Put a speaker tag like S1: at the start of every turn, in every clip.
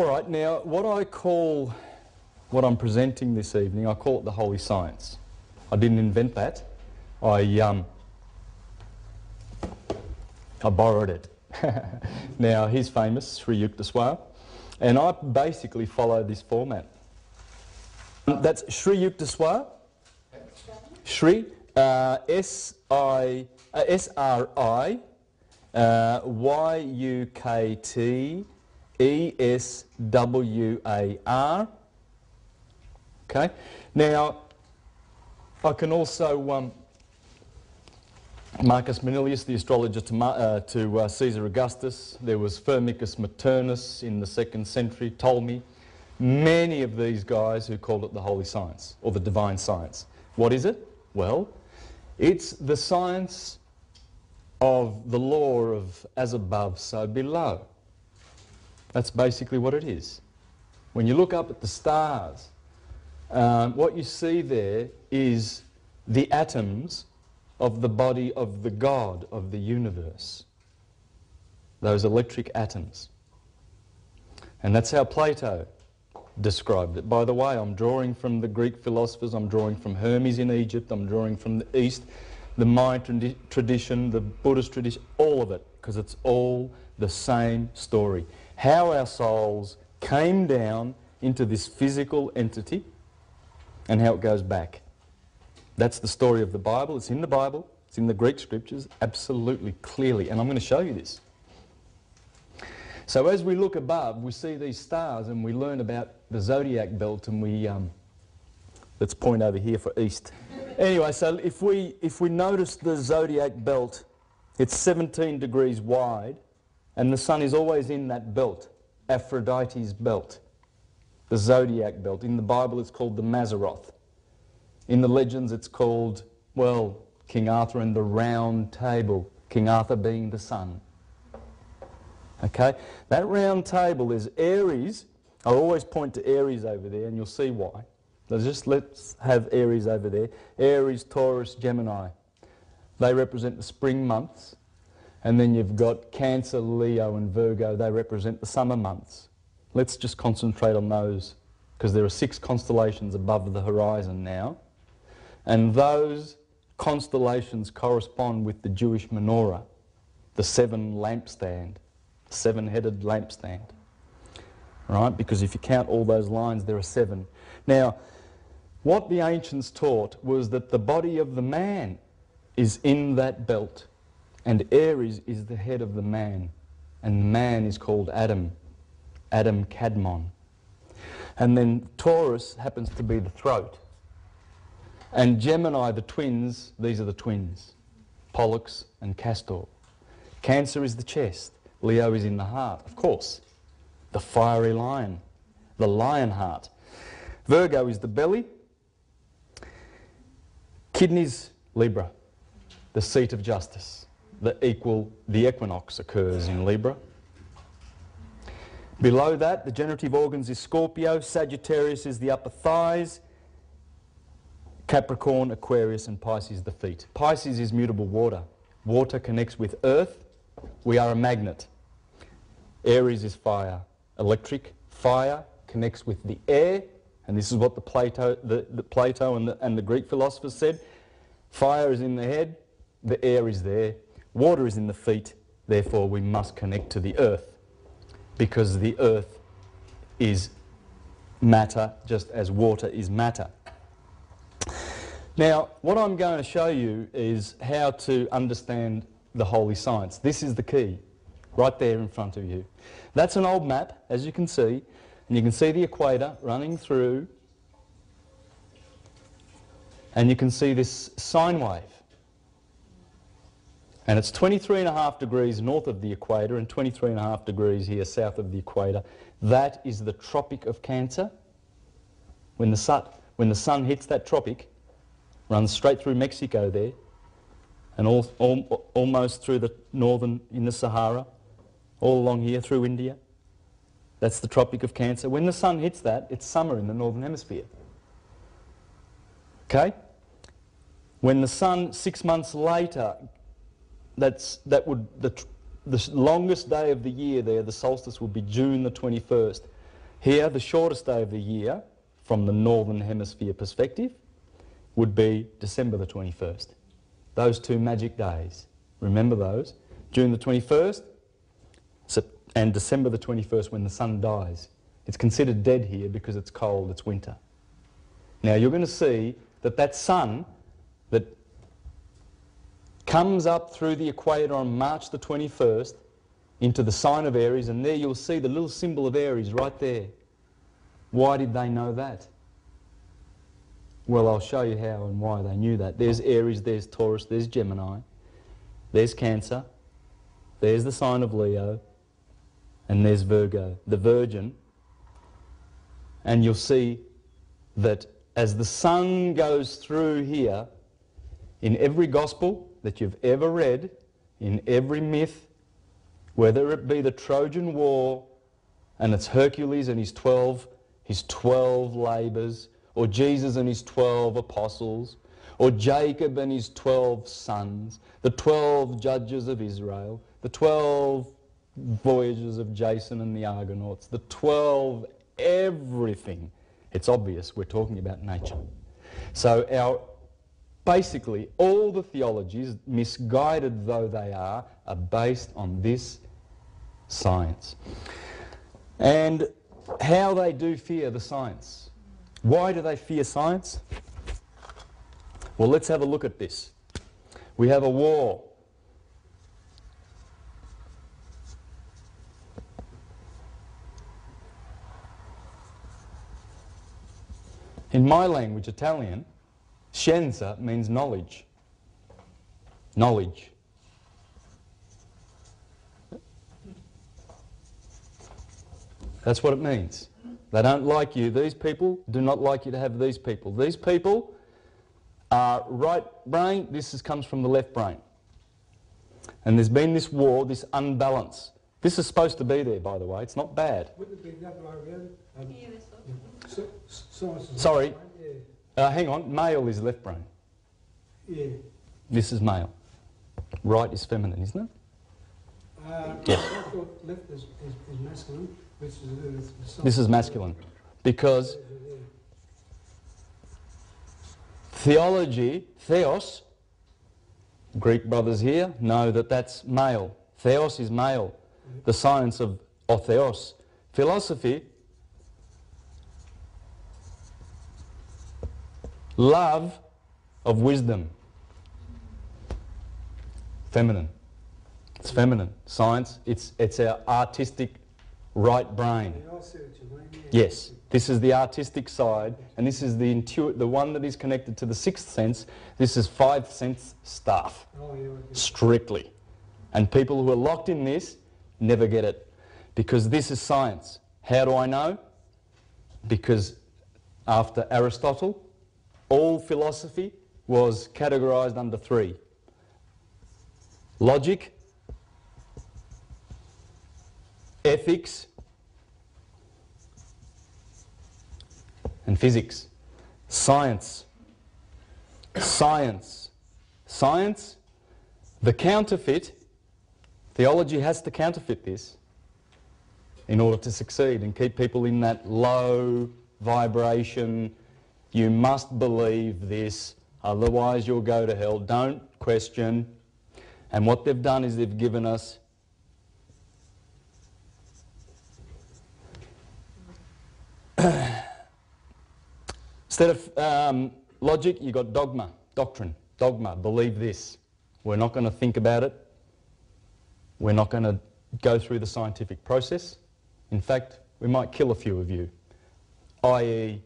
S1: All right, now what I'm presenting this evening, I call it the Holy Science. I didn't invent that. I borrowed it. Now, he's famous, Sri Yukteswar, and I basically follow this format. That's Sri Yukteswar, Sri, S-I-Yukteswar. Okay. Now, I can also Marcus Manilius, the astrologer to Caesar Augustus. There was Firmicus Maternus in the 2nd century, Ptolemy. Many of these guys who called it the Holy Science, or the Divine Science. What is it? Well, it's the science of the law of as above, so below. That's basically what it is. When you look up at the stars, what you see there is the atoms of the body of the God of the universe. Those electric atoms. And that's how Plato described it. By the way, I'm drawing from the Greek philosophers, I'm drawing from Hermes in Egypt, I'm drawing from the East, the Mayan tradition, the Buddhist tradition, all of it, because it's all the same story. How our souls came down into this physical entity and how it goes back. That's the story of the Bible. It's in the Bible. It's in the Greek scriptures, absolutely clearly. And I'm going to show you this. So as we look above, we see these stars and we learn about the zodiac belt, and we, let's point over here for east. Anyway, so if we notice the zodiac belt, it's 17 degrees wide, and the sun is always in that belt, Aphrodite's belt, the zodiac belt. In the Bible it's called the Mazzaroth. In the legends it's called, well, King Arthur and the Round Table, King Arthur being the sun. Okay, that round table is Aries. I always point to Aries over there, and you'll see why. Let's have Aries over there. Aries, Taurus, Gemini. They represent the spring months. And then you've got Cancer, Leo and Virgo. They represent the summer months. Let's just concentrate on those, because there are 6 constellations above the horizon now. And those constellations correspond with the Jewish menorah, the 7 lampstand, 7-headed lampstand. Right? Because if you count all those lines, there are 7. Now, what the ancients taught was that the body of the man is in that belt, and Aries is the head of the man, and the man is called Adam, Adam Kadmon. And then Taurus happens to be the throat. And Gemini, the twins, these are the twins, Pollux and Castor. Cancer is the chest. Leo is in the heart, of course. The fiery lion, the lion heart. Virgo is the belly. Kidneys, Libra, the seat of justice. The equinox occurs in Libra. Below that, the generative organs is Scorpio. Sagittarius is the upper thighs. Capricorn, Aquarius and Pisces the feet. Pisces is mutable water. Water connects with earth. We are a magnet. Aries is fire. Electric. Fire connects with the air. And this is what the Plato and the Greek philosophers said. Fire is in the head. The air is there. Water is in the feet. Therefore, we must connect to the earth, because the earth is matter just as water is matter. Now, what I'm going to show you is how to understand the Holy Science. This is the key, right there in front of you. That's an old map, as you can see, and you can see the equator running through, and you can see this sine wave. And it's 23.5 degrees north of the equator and 23.5 degrees here south of the equator. That is the Tropic of Cancer. When the sun hits that tropic, runs straight through Mexico there, and almost through the northern, in the Sahara, all along here through India. That's the Tropic of Cancer. When the sun hits that, it's summer in the northern hemisphere. Okay? When the sun, 6 months later, the longest day of the year there, the solstice would be June the 21st. Here, the shortest day of the year, from the Northern Hemisphere perspective, would be December the 21st. Those two magic days. Remember those? June the 21st and December the 21st when the sun dies. It's considered dead here because it's cold, it's winter. Now you're going to see that that sun that comes up through the equator on March the 21st into the sign of Aries, and there you'll see the little symbol of Aries right there. Why did they know that? Well, I'll show you how and why they knew that. There's Aries, there's Taurus, there's Gemini, there's Cancer, there's the sign of Leo, and there's Virgo, the Virgin. And you'll see that as the sun goes through here, in every gospel that you've ever read, in every myth, whether it be the Trojan War and it's Hercules and his 12 labours, or Jesus and his 12 apostles, or Jacob and his 12 sons, the 12 judges of Israel, the 12 voyages of Jason and the Argonauts, the 12 everything. It's obvious we're talking about nature. So basically all the theologies, misguided though they are based on this science. And how they do fear the science. Why do they fear science? Well, let's have a look at this. We have a war. In my language, Italian, scienza means knowledge. Knowledge. That's what it means. They don't like you. These people do not like you to have these people. These people are right brain. This comes from the left brain. And there's been this war, this unbalance. This is supposed to be there, by the way. It's not bad.
S2: Wouldn't it be the other way around?
S1: Sorry. Hang on. Male is left brain.
S2: Yeah.
S1: This is male. Right is feminine, isn't it? Yes.
S2: I thought left is masculine, which is
S1: This is masculine. Because theology, theos, Greek brothers here know that that's male. Theos is male. The science of theos. Philosophy, love of wisdom. Feminine. It's feminine. Science, it's our artistic right brain.
S2: Yeah, I see what you mean, yeah.
S1: Yes, this is the artistic side, and this is the one that is connected to the sixth sense. This is five sense stuff,
S2: Oh, yeah,
S1: strictly. And people who are locked in this never get it, because this is science. How do I know? Because after Aristotle, all philosophy was categorized under three: logic, ethics, and physics. Science. Science. Science. The counterfeit, theology has to counterfeit this in order to succeed and keep people in that low vibration. You must believe this, otherwise you'll go to hell. Don't question. And what they've done is they've given us instead of logic, you've got dogma, doctrine, dogma, believe this. We're not going to think about it. We're not going to go through the scientific process. In fact, we might kill a few of you, i.e.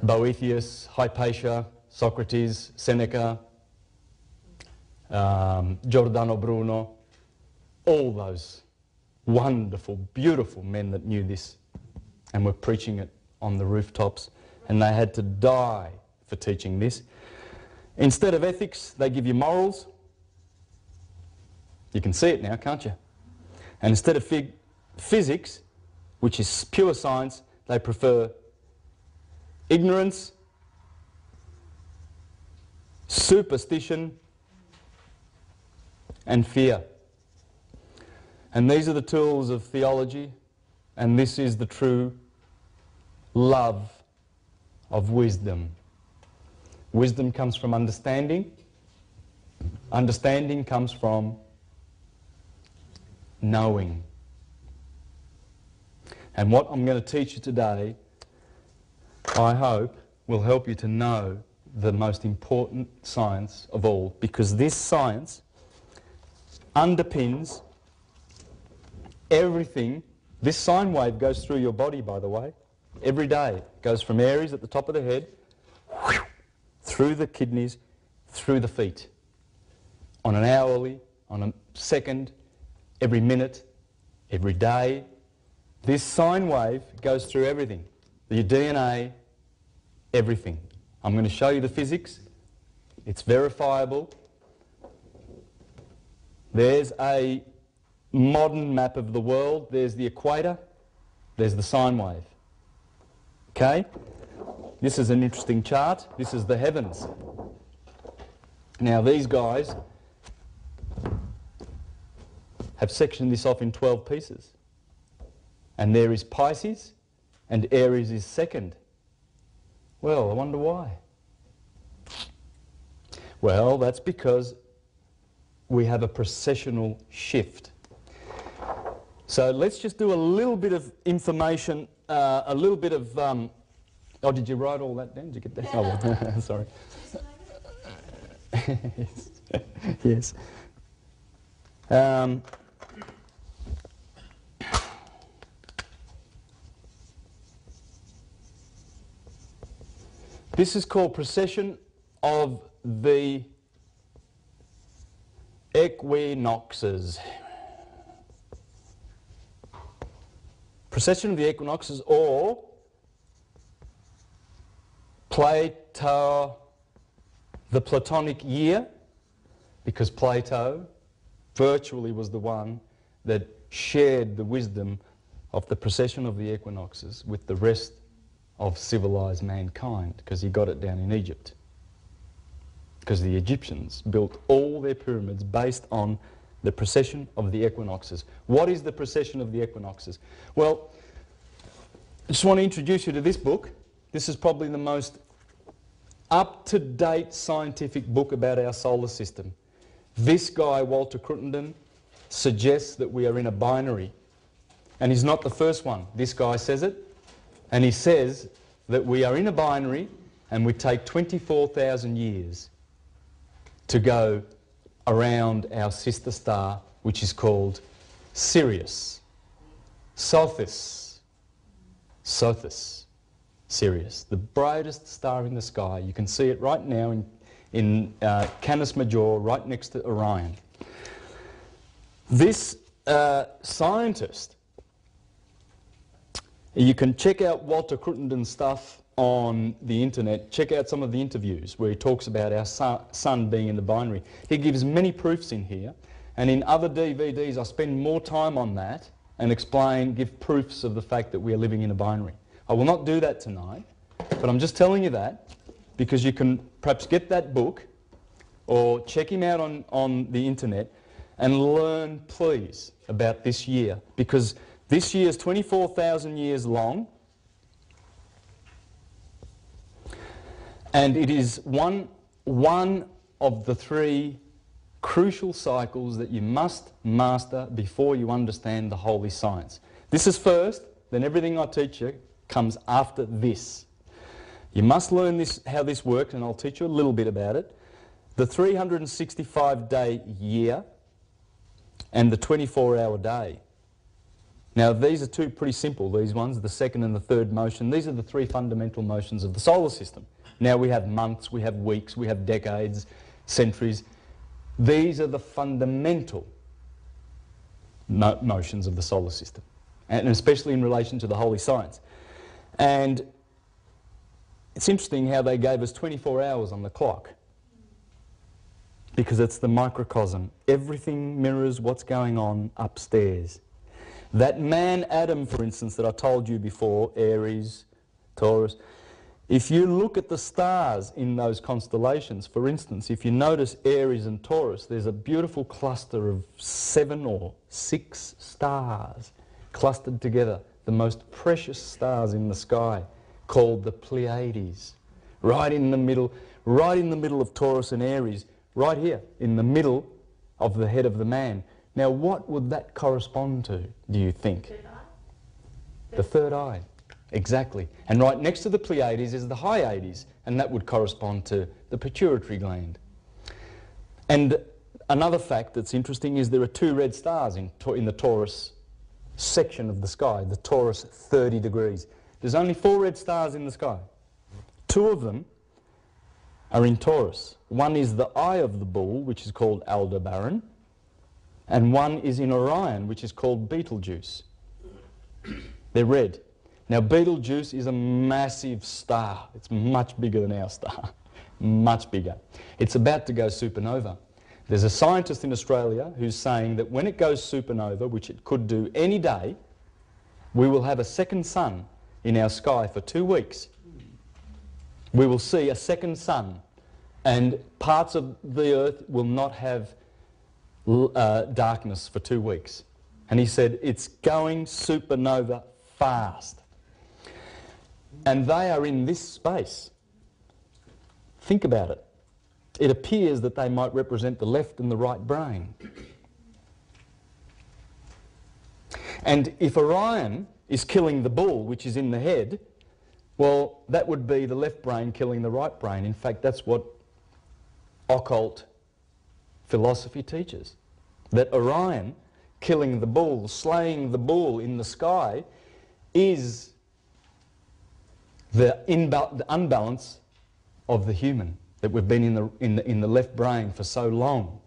S1: Boethius, Hypatia, Socrates, Seneca, Giordano Bruno, all those wonderful, beautiful men that knew this and were preaching it on the rooftops, and they had to die for teaching this. Instead of ethics, they give you morals. You can see it now, can't you? And instead of physics, which is pure science, they prefer ignorance, superstition, and fear. And these are the tools of theology, and this is the true love of wisdom. Wisdom comes from understanding. Understanding comes from knowing. And what I'm going to teach you today, I hope, will help you to know the most important science of all, because this science underpins everything. This sine wave goes through your body, by the way, every day. It goes from Aries at the top of the head, through the kidneys, through the feet, on an hourly, on a second, every minute, every day. This sine wave goes through everything, your DNA, everything. I'm going to show you the physics. It's verifiable. There's a modern map of the world. There's the equator. There's the sine wave. Okay? This is an interesting chart. This is the heavens. Now these guys have sectioned this off in 12 pieces. And there is Pisces, and Aries is second. Well, I wonder why. Well, that's because we have a precessional shift. So let's just do a little bit of information, a little bit of... oh, did you write all that down? Did you get that? Oh, well, sorry. Yes. This is called precession of the equinoxes. Precession of the equinoxes, or Plato, the Platonic year, because Plato virtually was the one that shared the wisdom of the precession of the equinoxes with the rest of civilized mankind, because he got it down in Egypt. Because the Egyptians built all their pyramids based on the precession of the equinoxes. What is the precession of the equinoxes? Well, I just want to introduce you to this book. This is probably the most up-to-date scientific book about our solar system. This guy, Walter Cruttenden, suggests that we are in a binary. And he's not the first one. This guy says it. And he says that we are in a binary and we take 24,000 years to go around our sister star, which is called Sirius. Sothis. Sirius, the brightest star in the sky. You can see it right now in Canis Major, right next to Orion. This scientist, you can check out Walter Cruttenden's stuff on the internet. Check out some of the interviews where he talks about our sun being in the binary. He gives many proofs in here, and in other DVDs I spend more time on that and give proofs of the fact that we are living in a binary. I will not do that tonight, but I'm just telling you that because you can perhaps get that book or check him out on the internet and learn, please, about this year, because this year is 24,000 years long, and it is one of the three crucial cycles that you must master before you understand the holy science. This is first, then everything I teach you comes after this. You must learn this, how this works, and I'll teach you a little bit about it. The 365-day year and the 24-hour day. Now these are two pretty simple, these ones, the second and the third motion. These are the three fundamental motions of the solar system. Now we have months, we have weeks, we have decades, centuries. These are the fundamental motions of the solar system, and especially in relation to the holy science. And it's interesting how they gave us 24 hours on the clock, because it's the microcosm. Everything mirrors what's going on upstairs. That man Adam, for instance, that I told you before, Aries, Taurus, if you look at the stars in those constellations, for instance, if you notice Aries and Taurus, there's a beautiful cluster of 7 or 6 stars clustered together. the most precious stars in the sky, called the Pleiades, right in the middle of Taurus and Aries, right here, in the middle of the head of the man. Now, what would that correspond to, do you think?
S3: Third eye?
S1: The third eye, exactly. And right next to the Pleiades is the Hyades, and that would correspond to the pituitary gland. And another fact that's interesting is there are 2 red stars in the Taurus section of the sky, the Taurus 30 degrees. There's only 4 red stars in the sky. 2 of them are in Taurus. One is the Eye of the Bull, which is called Aldebaran, and one is in Orion, which is called Betelgeuse. They're red. Now, Betelgeuse is a massive star. It's much bigger than our star, much bigger. It's about to go supernova. There's a scientist in Australia who's saying that when it goes supernova, which it could do any day, we will have a second sun in our sky for 2 weeks. We will see a second sun, and parts of the earth will not have darkness for 2 weeks. And he said it's going supernova fast. And they are in this space. Think about it. It appears that they might represent the left and the right brain. And if Orion is killing the bull, which is in the head, well, that would be the left brain killing the right brain. In fact, that's what occult philosophy teaches. That Orion killing the bull, slaying the bull in the sky, is the unbalance of the human, that we've been in the left brain for so long,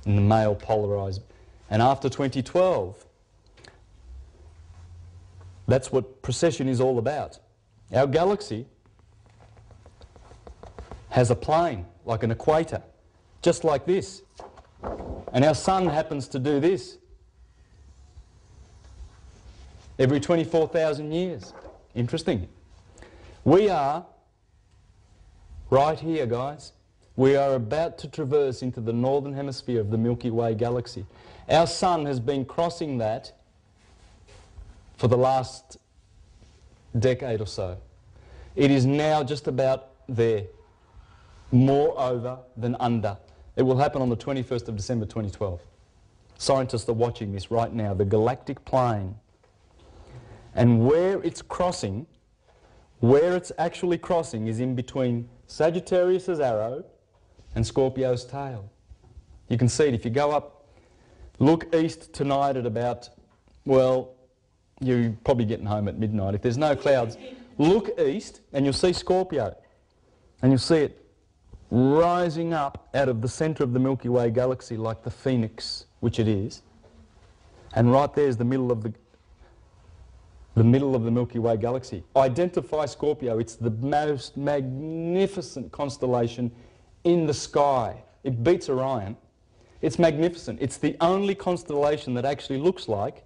S1: in the male polarised. And after 2012, that's what precession is all about. Our galaxy has a plane, like an equator, just like this. And our sun happens to do this every 24,000 years. Interesting. We are right here, guys. We are about to traverse into the northern hemisphere of the Milky Way galaxy. Our sun has been crossing that for the last decade or so. It is now just about there, more over than under. It will happen on the 21st of December 2012. Scientists are watching this right now, the galactic plane. And where it's crossing, where it's actually crossing is in between Sagittarius's arrow and Scorpio's tail. You can see it if you go up, look east tonight at about, well, you're probably getting home at midnight. If there's no clouds, look east and you'll see Scorpio. And you'll see it rising up out of the centre of the Milky Way galaxy like the phoenix, which it is. And right there is the middle of the Milky Way galaxy. Identify Scorpio. It's the most magnificent constellation in the sky. It beats Orion. It's magnificent. It's the only constellation that actually looks like,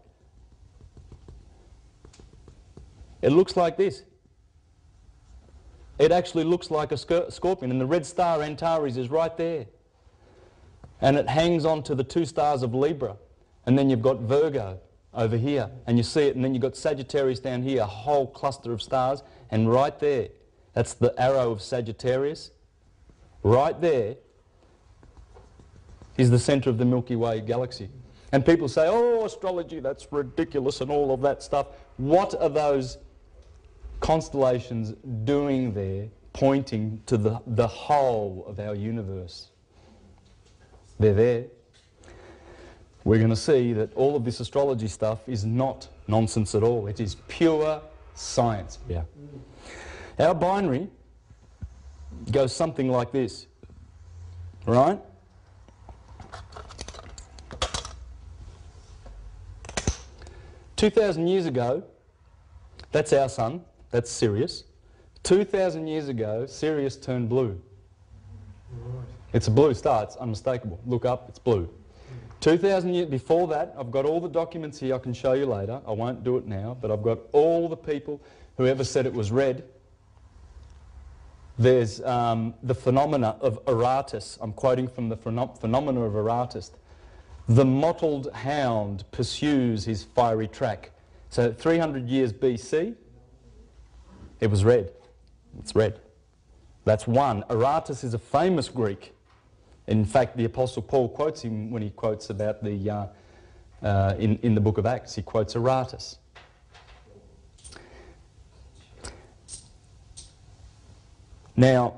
S1: it looks like this. It actually looks like a scorpion, and the red star Antares is right there. And it hangs on to the 2 stars of Libra. And then you've got Virgo over here, and you see it, and then you've got Sagittarius down here, a whole cluster of stars, and right there, that's the arrow of Sagittarius. Right there is the centre of the Milky Way galaxy. And people say, oh, astrology, that's ridiculous and all of that stuff. What are those constellations doing there, pointing to the whole of our universe? They're there. We're going to see that all of this astrology stuff is not nonsense at all. It is pure science. Yeah. Our binary goes something like this, right? "2,000 years ago, that's our sun, that's Sirius. 2,000 years ago, Sirius turned blue.
S2: Right.
S1: It's a blue star, it's unmistakable. Look up, it's blue. 2,000 years before that, I've got all the documents here I can show you later. I won't do it now, but I've got all the people who ever said it was red. There's the phenomena of Aratus. I'm quoting from the phenomena of Aratus. The mottled hound pursues his fiery track, So 300 years BC, it was red. It's red. That's one. Aratus is a famous Greek. In fact, the Apostle Paul quotes him when he quotes about the, in the book of Acts, he quotes Aratus. Now,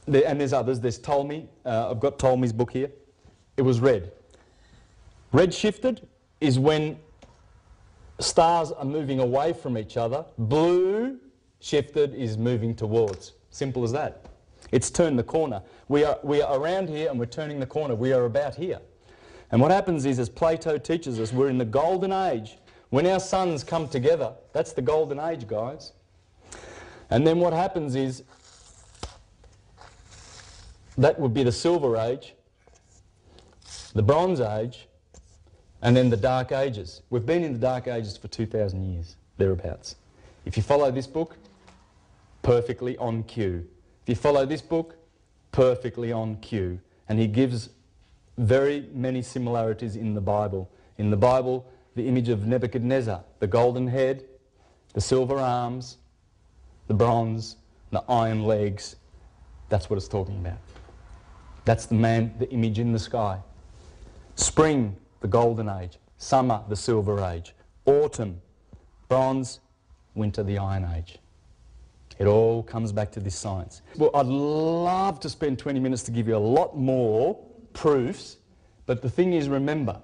S1: and there's others. There's Ptolemy. I've got Ptolemy's book here. It was red. Red shifted is when stars are moving away from each other. Blue shifted is moving towards. Simple as that. It's turned the corner. We are around here and we're turning the corner. We are about here. And what happens is, as Plato teaches us, we're in the golden age. When our suns come together, that's the golden age, guys. And then what happens is, that would be the Silver Age, the Bronze Age, and then the Dark Ages. We've been in the Dark Ages for 2,000 years, thereabouts. If you follow this book, perfectly on cue. If you follow this book, perfectly on cue. And he gives very many similarities in the Bible. In the Bible, the image of Nebuchadnezzar, the golden head, the silver arms, the bronze, the iron legs, that's what it's talking about. That's the man, the image in the sky. Spring, the golden age. Summer, the silver age. Autumn, bronze. Winter, the iron age. It all comes back to this science. Well, I'd love to spend 20 minutes to give you a lot more proofs, but the thing is, remember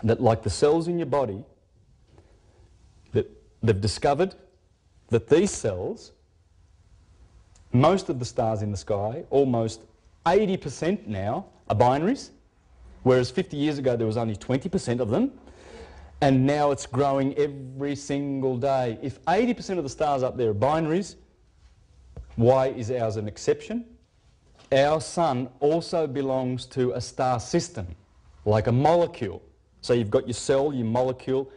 S1: that like the cells in your body, that they've discovered that these cells, most of the stars in the sky, almost 80% now, are binaries, whereas 50 years ago there was only 20% of them, and now it's growing every single day. If 80% of the stars up there are binaries, why is ours an exception? Our sun also belongs to a star system, like a molecule. So you've got your cell, your molecule,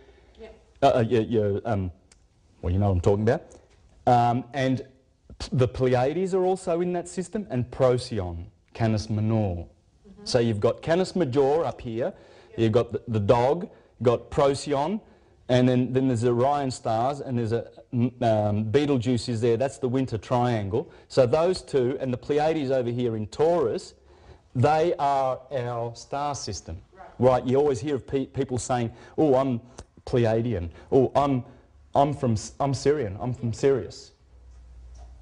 S1: well, you know what I'm talking about. And the Pleiades are also in that system, and Procyon, Canis Minor. So you've got Canis Major up here, you've got the dog, got Procyon, and then there's Orion stars, and there's a Betelgeuse is there, that's the winter triangle. So those two, and the Pleiades over here in Taurus, they are our star system. Right, you always hear of people saying, oh, I'm Pleiadian, oh, I'm Syrian, I'm from Sirius.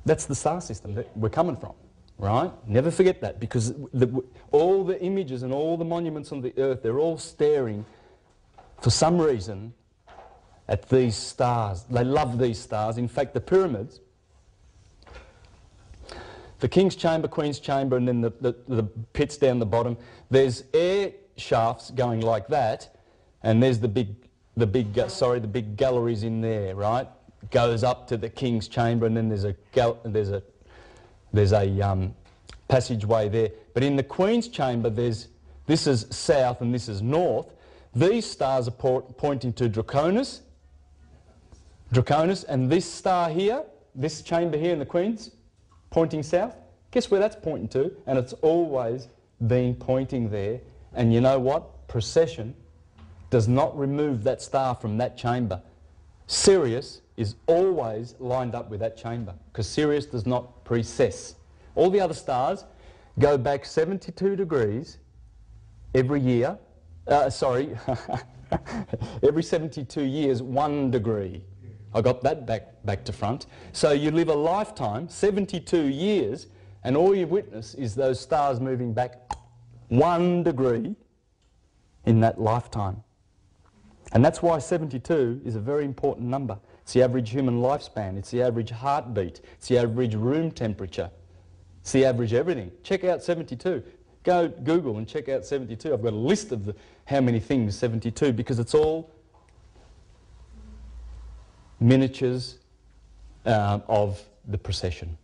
S1: That's the star system that we're coming from, right? Never forget that, because all the images and all the monuments on the earth, they're all staring, for some reason, at these stars. They love these stars. In fact, the pyramids, the King's Chamber, Queen's Chamber, and then the pits down the bottom, there's air shafts going like that, and there's the big galleries in there, right? Goes up to the King's Chamber, and then there's a passageway there. But in the Queen's Chamber, this is south and this is north. These stars are pointing to Draconis, and this star here, this chamber here in the Queen's, pointing south. Guess where that's pointing to? And it's always been pointing there. And you know what? Precession does not remove that star from that chamber. Sirius is always lined up with that chamber, because Sirius does not precess. All the other stars go back 72 degrees every year. Every 72 years, 1 degree. I got that back to front. So you live a lifetime, 72 years, and all you witness is those stars moving back 1 degree in that lifetime. And that's why 72 is a very important number. It's the average human lifespan. It's the average heartbeat. It's the average room temperature. It's the average everything. Check out 72. Go Google and check out 72. I've got a list of how many things 72, because it's all miniatures of the precession.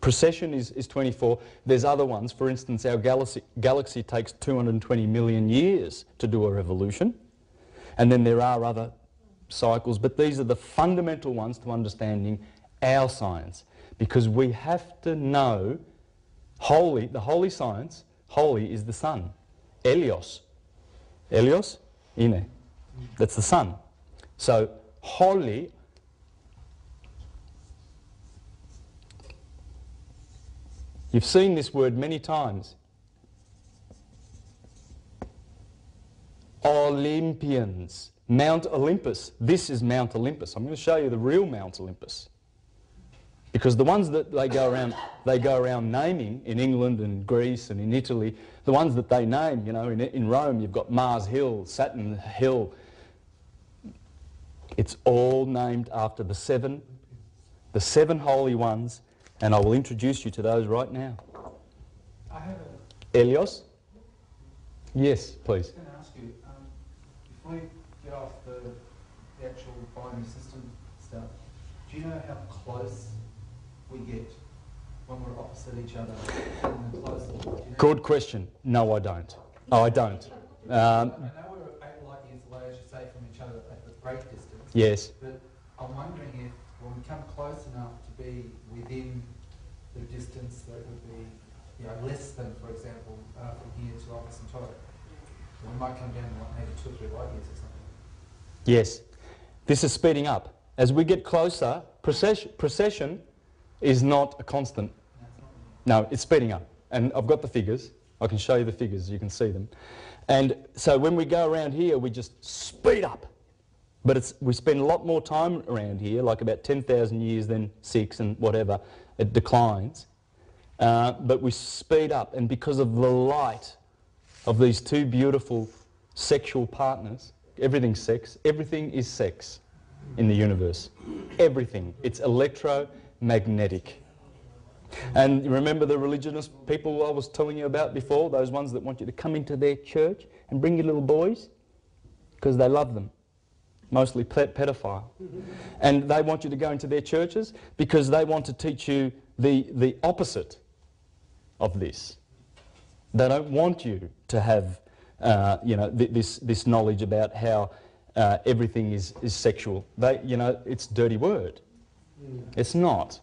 S1: Precession is 24. There's other ones. For instance, our galaxy takes 220 million years to do a revolution. And then there are other cycles, but these are the fundamental ones to understanding our science, because we have to know the holy science. Holy is the sun. Helios. Helios? Ine. That's the sun. So holy, you've seen this word many times. Olympians. Mount Olympus. This is Mount Olympus. I'm going to show you the real Mount Olympus. Because the ones that they go around naming in England and Greece and in Italy, the ones that they name, you know, in Rome you've got Mars Hill, Saturn Hill. It's all named after the seven holy ones, and I will introduce you to those right now.
S3: I have
S1: Helios? Yes, please.
S3: I was going to ask you, before you get off the actual binary system stuff, do you know how close we get when we're opposite each other? And the closer, do you know?
S1: Good question. No, I don't. Oh, I don't.
S3: I know we're 8 light years away, I should say, from each other at a great distance.
S1: Yes.
S3: But I'm wondering if when we come close enough to be within the distance that would be, you know, less than, for example, from here to Alpha Centauri, we might come down to like maybe 2 or 3 light years or something.
S1: Yes. This is speeding up. As we get closer, precession is not a constant.
S3: No, it's not.
S1: No, it's speeding up. And I've got the figures. I can show you the figures. You can see them. And so when we go around here, we just speed up. But we spend a lot more time around here, like about 10,000 years, then 6 and whatever. It declines. But we speed up. And because of the light of these two beautiful sexual partners, everything's sex. Everything is sex in the universe. Everything. It's electromagnetic. And you remember the religious people I was telling you about before, those ones that want you to come into their church and bring your little boys? Because they love them. Mostly pedophile. And they want you to go into their churches because they want to teach you the opposite of this. They don't want you to have you know, this knowledge about how everything is sexual. You know, it's a dirty word. It's not.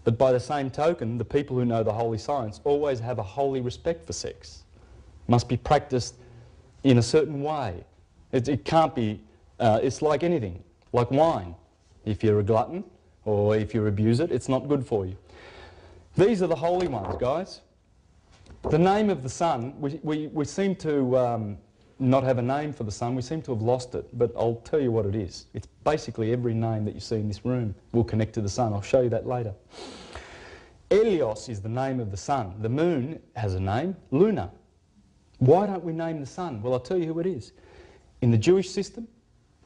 S1: But by the same token, the people who know the holy science always have a holy respect for sex. Must be practiced in a certain way. It can't be, it's like anything, like wine. If you're a glutton or if you abuse it, it's not good for you. These are the holy ones, guys. The name of the sun, we seem to not have a name for the sun. We seem to have lost it, but I'll tell you what it is. It's basically every name that you see in this room will connect to the sun. I'll show you that later. Helios is the name of the sun. The moon has a name, Luna. Why don't we name the sun? Well, I'll tell you who it is. In the Jewish system,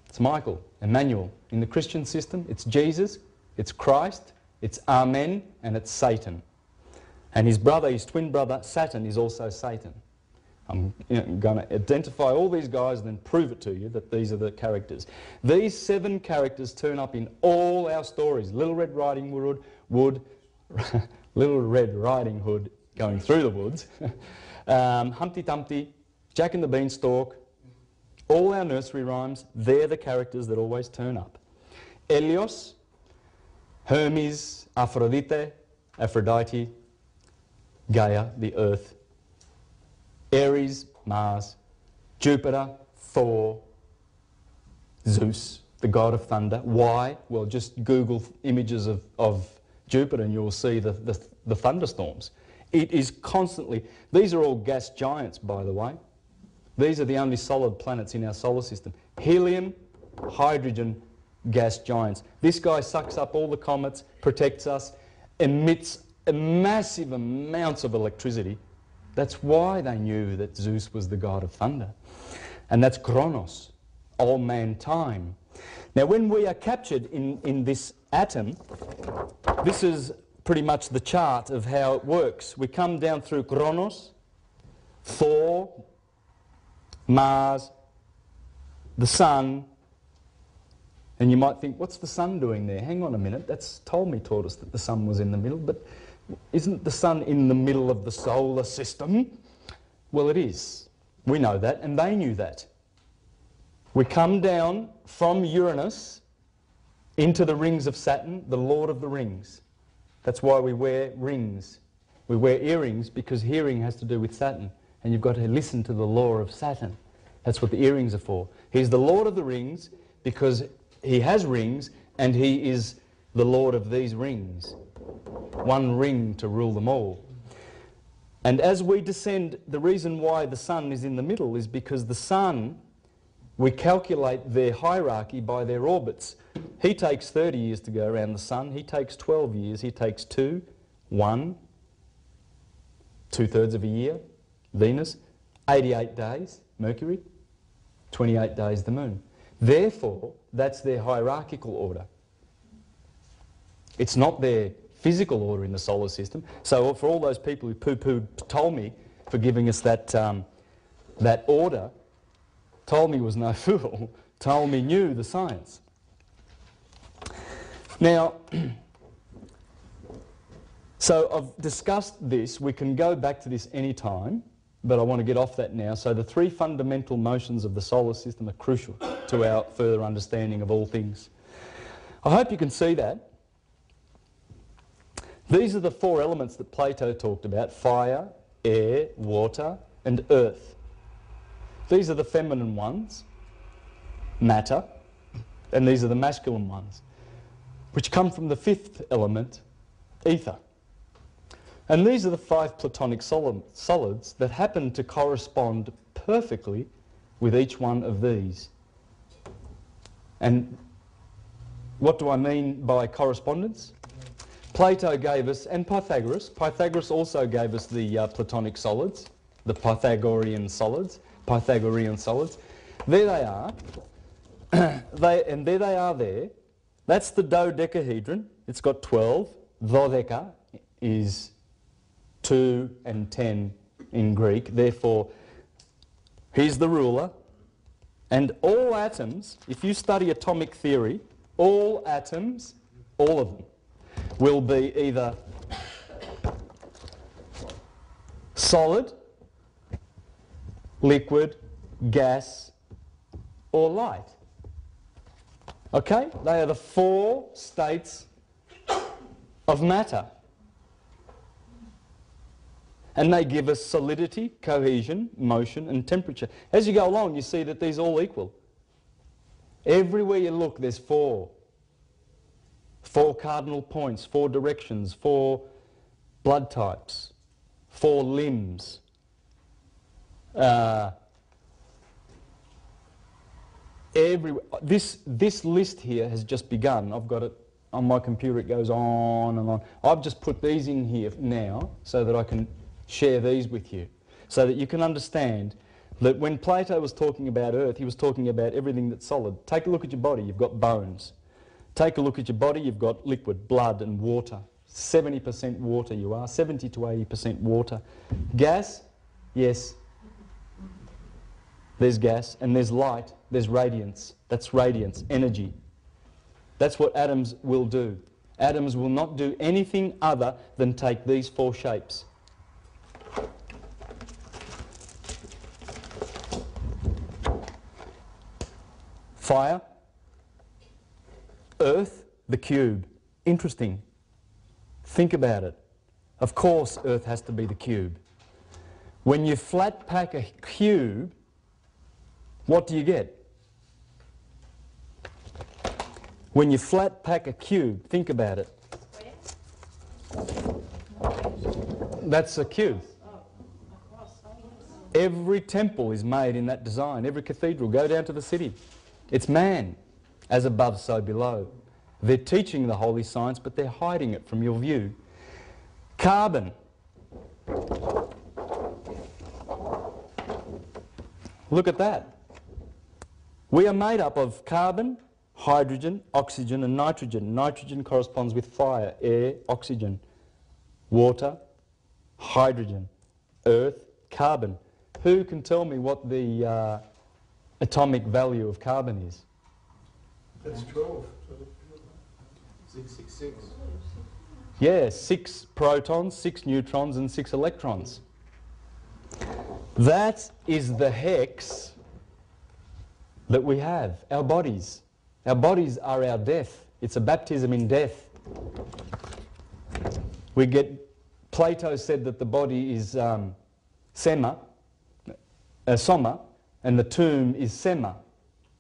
S1: it's Michael, Emmanuel. In the Christian system, it's Jesus, it's Christ, it's Amen, and it's Satan. And his brother, his twin brother, Saturn, is also Satan. I'm going to identify all these guys and then prove it to you that these are the characters. These 7 characters turn up in all our stories. Little Red Riding Hood, Little Red Riding Hood going through the woods, Humpty Dumpty, Jack and the Beanstalk, all our nursery rhymes, they're the characters that always turn up. Helios, Hermes, Aphrodite, Gaia, the earth, Ares, Mars, Jupiter, Thor, Zeus, the god of thunder. Why? Well, just Google images of Jupiter and you'll see the thunderstorms. It is constantly, these are all gas giants, by the way. These are the only solid planets in our solar system. Helium, hydrogen, gas giants. This guy sucks up all the comets, protects us, emits massive amounts of electricity. That's why they knew that Zeus was the god of thunder. And that's Kronos, old man time. Now when we are captured in this atom, this is pretty much the chart of how it works. We come down through Kronos, Thor, Mars, the sun, and you might think, what's the sun doing there? Hang on a minute, that's Ptolemy taught us that the sun was in the middle, but isn't the sun in the middle of the solar system? Well, it is. We know that, and they knew that. We come down from Uranus into the rings of Saturn, the Lord of the Rings. That's why we wear rings. We wear earrings because hearing has to do with Saturn, and you've got to listen to the law of Saturn. That's what the earrings are for. He's the Lord of the rings because he has rings and he is the Lord of these rings. One ring to rule them all. And as we descend, the reason why the sun is in the middle is because the sun, we calculate their hierarchy by their orbits. He takes 30 years to go around the sun. He takes 12 years. He takes 2, 1, 2/3 of a year, Venus, 88 days, Mercury, 28 days, the moon. Therefore, that's their hierarchical order. It's not their physical order in the solar system. So for all those people who poo-pooed Ptolemy for giving us that, that order, Ptolemy was no fool. Ptolemy knew the science. Now, so I've discussed this. We can go back to this any time, but I want to get off that now. So the 3 fundamental motions of the solar system are crucial to our further understanding of all things. I hope you can see that. These are the 4 elements that Plato talked about: fire, air, water, and earth. These are the feminine ones, matter, and these are the masculine ones, which come from the 5th element, ether. And these are the 5 Platonic solids that happen to correspond perfectly with each one of these. And what do I mean by correspondence? Plato gave us, and Pythagoras also gave us the Platonic solids, the Pythagorean solids. There they are. And there they are there. That's the dodecahedron. It's got 12. Dodeka is 2 and 10 in Greek. Therefore, he's the ruler. And all atoms, if you study atomic theory, all atoms, all of them, will be either solid, liquid, gas, or light. Okay? They are the 4 states of matter. And they give us solidity, cohesion, motion, and temperature. As you go along, you see that these are all equal. Everywhere you look, there's 4. 4 cardinal points, 4 directions, 4 blood types, 4 limbs. This list here has just begun. I've got it on my computer. It goes on and on. I've just put these in here now so that I can share these with you, so that you can understand that when Plato was talking about Earth, he was talking about everything that's solid. Take a look at your body. You've got bones. Take a look at your body. You've got liquid, blood and water. 70% water you are, 70 to 80% water. Gas, yes. There's gas, and there's light, there's radiance. That's radiance, energy. That's what atoms will do. Atoms will not do anything other than take these 4 shapes. Fire, Earth, the cube. Interesting. Think about it. Of course, Earth has to be the cube. When you flat pack a cube, what do you get? When you flat pack a cube, think about it. That's a cube. Every temple is made in that design. Every cathedral. Go down to the city. It's man, as above, so below. They're teaching the holy science, but they're hiding it from your view. Carbon. Look at that. We are made up of carbon, hydrogen, oxygen and nitrogen. Nitrogen corresponds with fire, air, oxygen, water, hydrogen, earth, carbon. Who can tell me what the atomic value of carbon is?
S4: That's 12. 666.
S1: Yeah, 6 protons, 6 neutrons and 6 electrons. That is the hex that we have, our bodies. Our bodies are our death. It's a baptism in death. Plato said that the body is soma, and the tomb is Sema.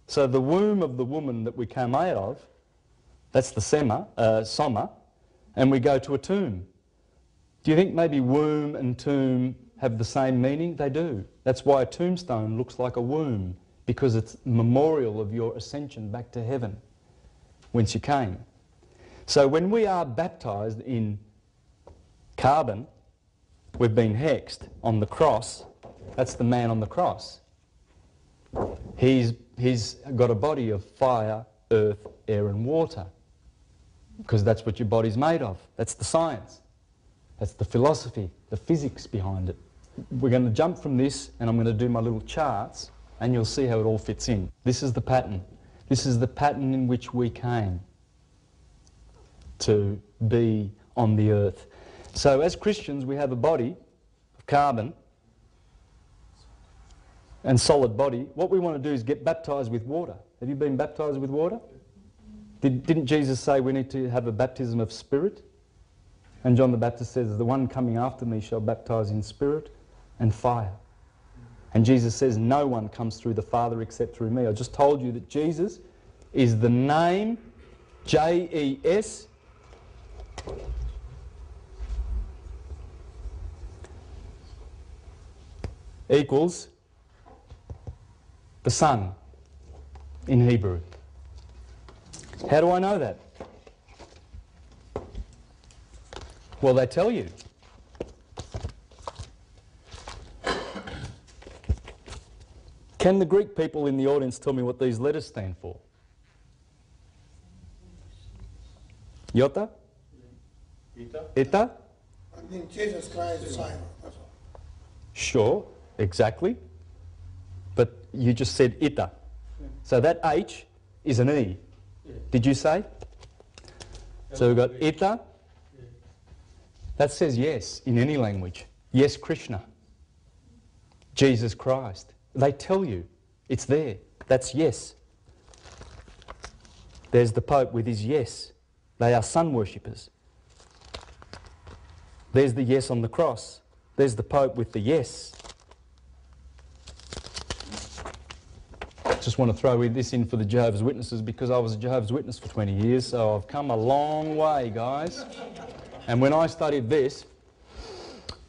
S1: So the womb of the woman that we came out of, that's the Soma, and we go to a tomb. Do you think maybe womb and tomb have the same meaning? They do. That's why a tombstone looks like a womb, because it's memorial of your ascension back to heaven whence you came. So when we are baptised in carbon, we've been hexed on the cross. That's the man on the cross. He's got a body of fire, earth, air and water, because that's what your body's made of. That's the science. That's the philosophy, the physics behind it. We're going to jump from this, and I'm going to do my little charts, and you'll see how it all fits in. This is the pattern. This is the pattern in which we came to be on the earth. So as Christians, we have a body of carbon and solid body. What we want to do is get baptised with water. Have you been baptised with water? Didn't Jesus say we need to have a baptism of spirit? And John the Baptist says, the one coming after me shall baptise in spirit and fire. And Jesus says, no one comes through the Father except through me. I just told you that Jesus is the name, J-E-S, equals the Son in Hebrew. How do I know that? Well, they tell you. Can the Greek people in the audience tell me what these letters stand for? Iota? Eta?
S4: I mean, Jesus Christ is Simon. That's all.
S1: Sure, exactly. But you just said Ita. So that H is an E. Did you say? So we've got Ita. That says yes in any language. Yes, Krishna. Jesus Christ. They tell you. It's there. That's yes. There's the Pope with his yes. They are sun worshippers. There's the yes on the cross. There's the Pope with the yes. Just want to throw this in for the Jehovah's Witnesses, because I was a Jehovah's Witness for 20 years, so I've come a long way, guys. And when I studied this,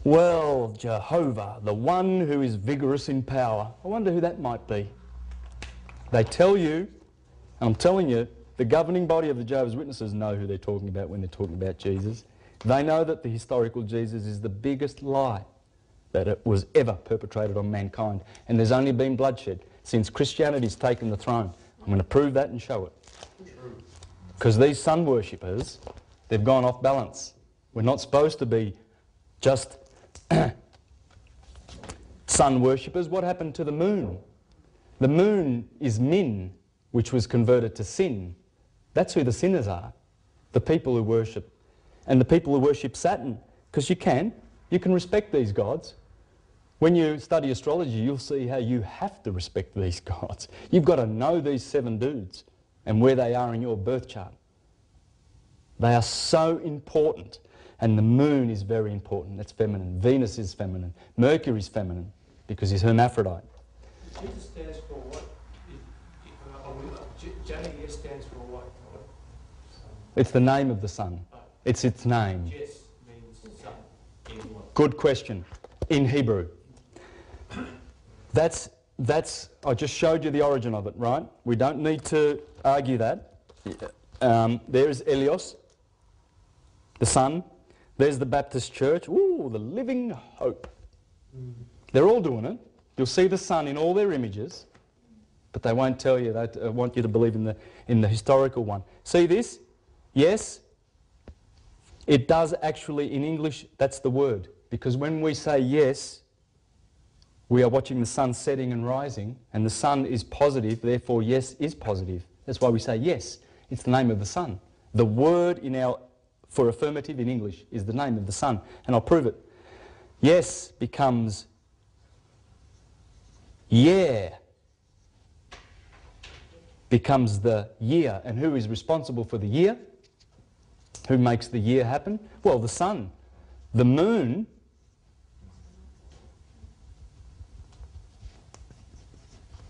S1: well, Jehovah, the one who is vigorous in power. I wonder who that might be. They tell you, and I'm telling you, the governing body of the Jehovah's Witnesses know who they're talking about when they're talking about Jesus. They know that the historical Jesus is the biggest lie that it was ever perpetrated on mankind. And there's only been bloodshed since Christianity's taken the throne. I'm going to prove that and show it. Because these sun worshippers, they've gone off balance. We're not supposed to be just sun worshippers. What happened to the moon? The moon is Min, which was converted to sin. That's who the sinners are, the people who worship. And the people who worship Saturn, because you can respect these gods. When you study astrology, you'll see how you have to respect these gods. You've got to know these 7 dudes and where they are in your birth chart. They are so important. And the moon is very important. That's feminine. Venus is feminine. Mercury is feminine because he's hermaphrodite.
S2: Jesus stands for what? JES stands for what?
S1: It's the name of the sun. It's its name.
S2: JES means sun in what?
S1: Good question. In Hebrew. That's, I just showed you the origin of it, right? We don't need to argue that. There is Elios, the sun. There's the Baptist Church. Ooh, the living hope. They're all doing it. You'll see the sun in all their images, but they won't tell you. They want you to believe in the historical one. See this? Yes. It does actually, in English, that's the word. Because when we say yes, we are watching the sun setting and rising, and the sun is positive, therefore yes is positive. That's why we say yes. It's the name of the sun. The word for affirmative in English is the name of the sun, and I'll prove it. Yes becomes yeah, becomes the year. And who is responsible for the year? Who makes the year happen? Well, the sun. The moon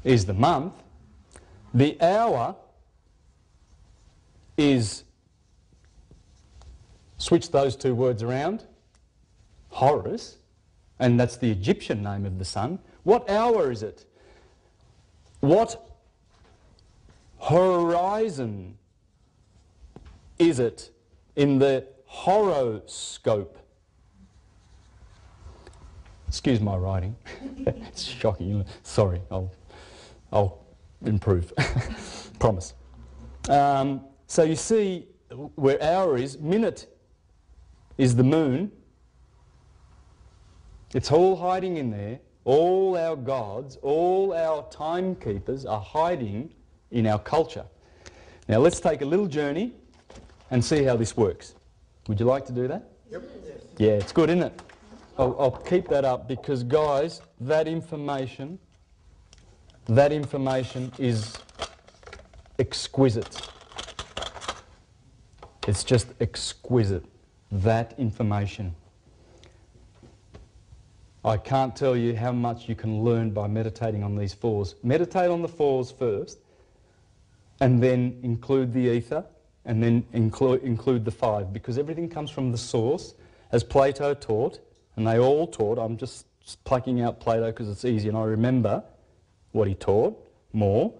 S1: is the month. The hour is, switch those two words around, Horus, and that's the Egyptian name of the sun. What hour is it? What horizon is it in the horoscope? Excuse my writing. It's shocking. Sorry, I'll improve. Promise. So you see where hour is, minute is the moon. It's all hiding in there. All our gods, all our timekeepers are hiding in our culture. Now let's take a little journey and see how this works. Would you like to do that?
S4: Yep.
S1: Yeah, it's good, isn't it? I'll keep that up because, guys, that information is exquisite. It's just exquisite, that information. I can't tell you how much you can learn by meditating on these fours. Meditate on the fours first, and then include the ether, and then include the five, because everything comes from the source, as Plato taught, and they all taught. I'm just plucking out Plato because it's easy, and I remember what he taught more.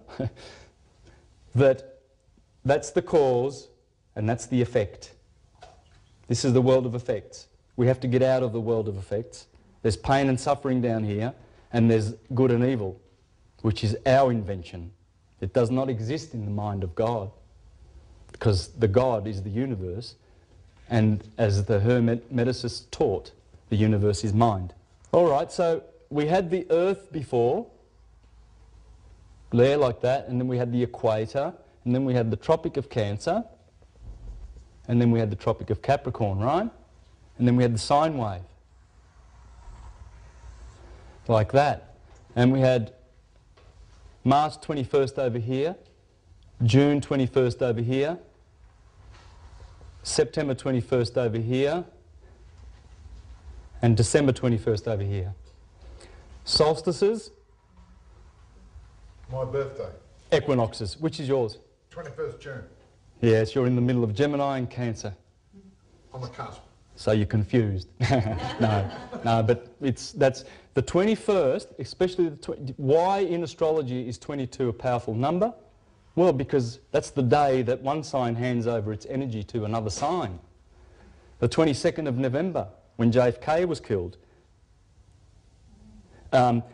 S1: That's the cause, and that's the effect. This is the world of effects. We have to get out of the world of effects. There's pain and suffering down here, and there's good and evil, which is our invention. It does not exist in the mind of God, because the God is the universe, and as the Hermeticists taught, the universe is mind. All right, so we had the Earth before, there like that, and then we had the equator, and then we had the Tropic of Cancer, and then we had the Tropic of Capricorn, right? And then we had the sine wave. Like that. And we had March 21st over here, June 21st over here, September 21st over here, and December 21st over here. Solstices.
S5: My birthday,
S1: Equinoxes. Which is yours?
S5: 21st June.
S1: Yes, you're in the middle of Gemini and Cancer.
S5: On the cusp.
S1: So you're confused. No, but that's the 21st, especially why in astrology is 22 a powerful number? Well, because that's the day that one sign hands over its energy to another sign. The 22nd of November, when JFK was killed.
S6: It's a master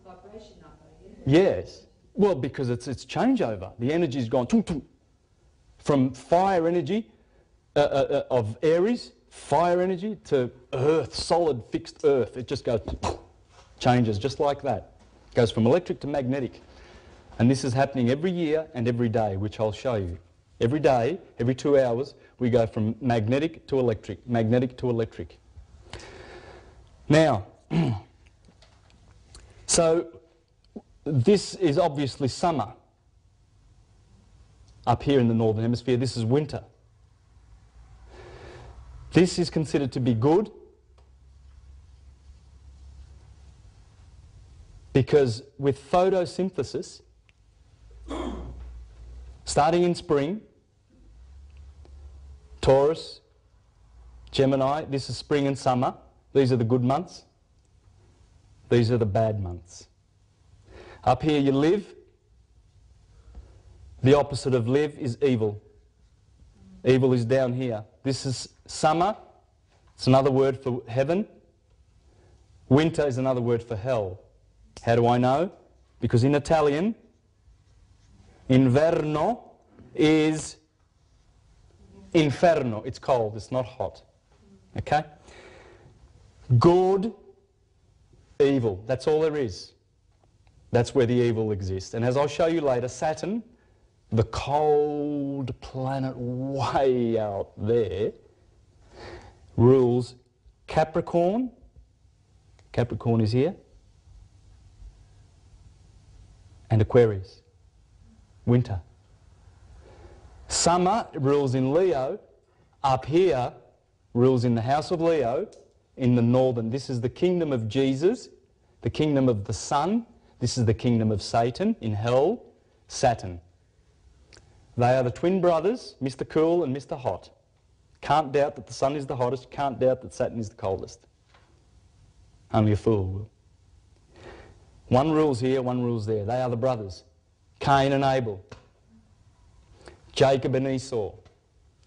S6: vibration number, yeah?
S1: Yes. Well, because it's changeover. The energy's gone from fire energy of Aries, fire energy, to earth, solid, fixed earth. It just goes, changes just like that. Goes from electric to magnetic. And this is happening every year and every day, which I'll show you. Every day, every 2 hours, we go from magnetic to electric, magnetic to electric. Now, so this is obviously summer. Up here in the Northern Hemisphere, this is winter. This is considered to be good because with photosynthesis, starting in spring, Taurus, Gemini, this is spring and summer. These are the good months. These are the bad months. Up here you live. The opposite of live is evil. Evil is down here. This is summer. It's another word for heaven. Winter is another word for hell. How do I know? Because in Italian, inverno is inferno. It's cold, it's not hot. Okay? Good, evil. That's all there is. That's where the evil exists. And as I'll show you later, Saturn, the cold planet way out there, rules Capricorn. Capricorn is here. And Aquarius. Winter. Summer rules in Leo. Up here rules in the house of Leo in the northern. This is the kingdom of Jesus, the kingdom of the sun, This is the kingdom of Satan in hell, Saturn. They are the twin brothers, Mr. Cool and Mr. Hot. Can't doubt that the sun is the hottest, can't doubt that Saturn is the coldest. Only a fool will. One rules here, one rules there. They are the brothers. Cain and Abel. Jacob and Esau.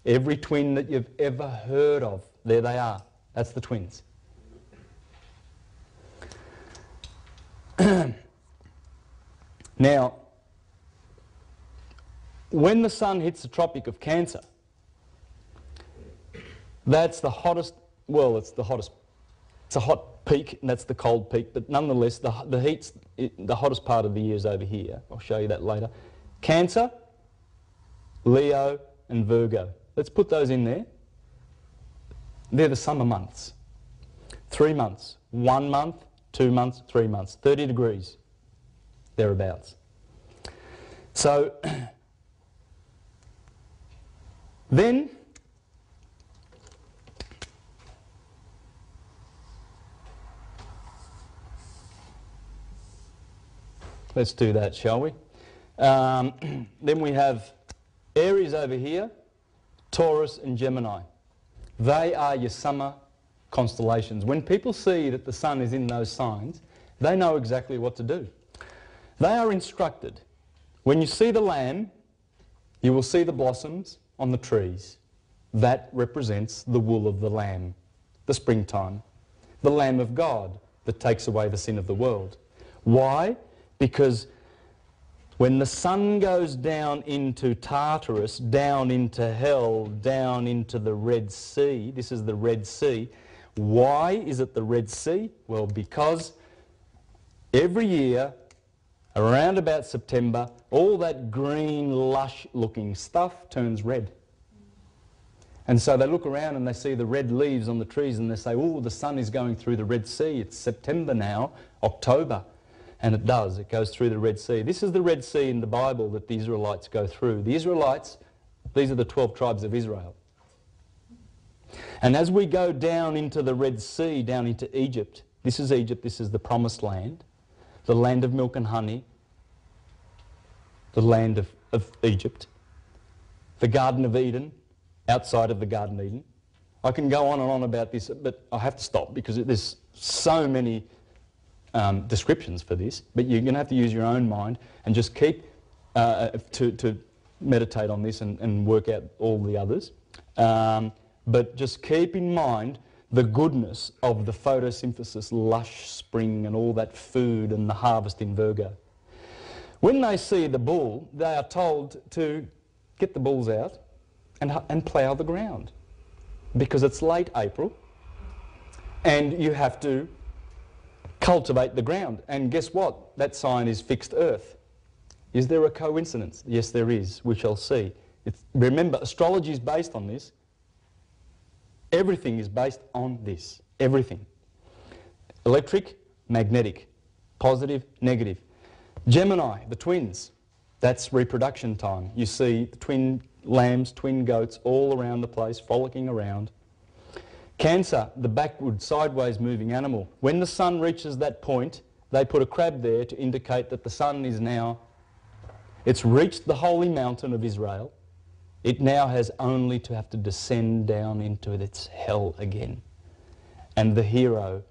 S1: Every twin that you've ever heard of, there they are. That's the twins. Now, when the sun hits the Tropic of Cancer, that's the hottest, well, it's the hottest, it's a hot peak and that's the cold peak, but nonetheless the heat's, the hottest part of the year is over here. I'll show you that later. Cancer, Leo and Virgo. Let's put those in there. They're the summer months. 3 months, 1 month, 2 months, 3 months, 30 degrees, thereabouts. So, then, let's do that, shall we? Then we have Aries over here, Taurus and Gemini. They are your summer constellations. When people see that the sun is in those signs, they know exactly what to do. They are instructed. When you see the lamb, you will see the blossoms on the trees. That represents the wool of the lamb, the springtime, the Lamb of God that takes away the sin of the world. Why? Because when the sun goes down into Tartarus, down into hell, down into the Red Sea, this is the Red Sea. Why is it the Red Sea? Well, because every year, around about September, all that green, lush-looking stuff turns red. And so they look around and they see the red leaves on the trees and they say, oh, the sun is going through the Red Sea. It's September now, October. And it does. It goes through the Red Sea. This is the Red Sea in the Bible that the Israelites go through. The Israelites, these are the 12 tribes of Israel. And as we go down into the Red Sea, down into Egypt, this is the promised land, the land of milk and honey, the land of Egypt, the Garden of Eden, outside of the Garden of Eden. I can go on and on about this, but I have to stop because there's so many descriptions for this, but you're going to have to use your own mind and just keep to meditate on this and work out all the others. But just keep in mind the goodness of the photosynthesis, lush spring and all that food and the harvest in Virgo. When they see the bull, they are told to get the bulls out and plough the ground because it's late April and you have to cultivate the ground. And guess what? That sign is fixed earth. Is there a coincidence? Yes, there is. We shall see. Remember, astrology is based on this. Everything is based on this. Everything. Electric, magnetic, positive, negative. Gemini, the twins, that's reproduction time. You see the twin lambs, twin goats all around the place, frolicking around. Cancer, the backward, sideways moving animal. When the sun reaches that point, they put a crab there to indicate that the sun is now, it's reached the holy mountain of Israel. It now has only to have to descend down into its hell again. And the hero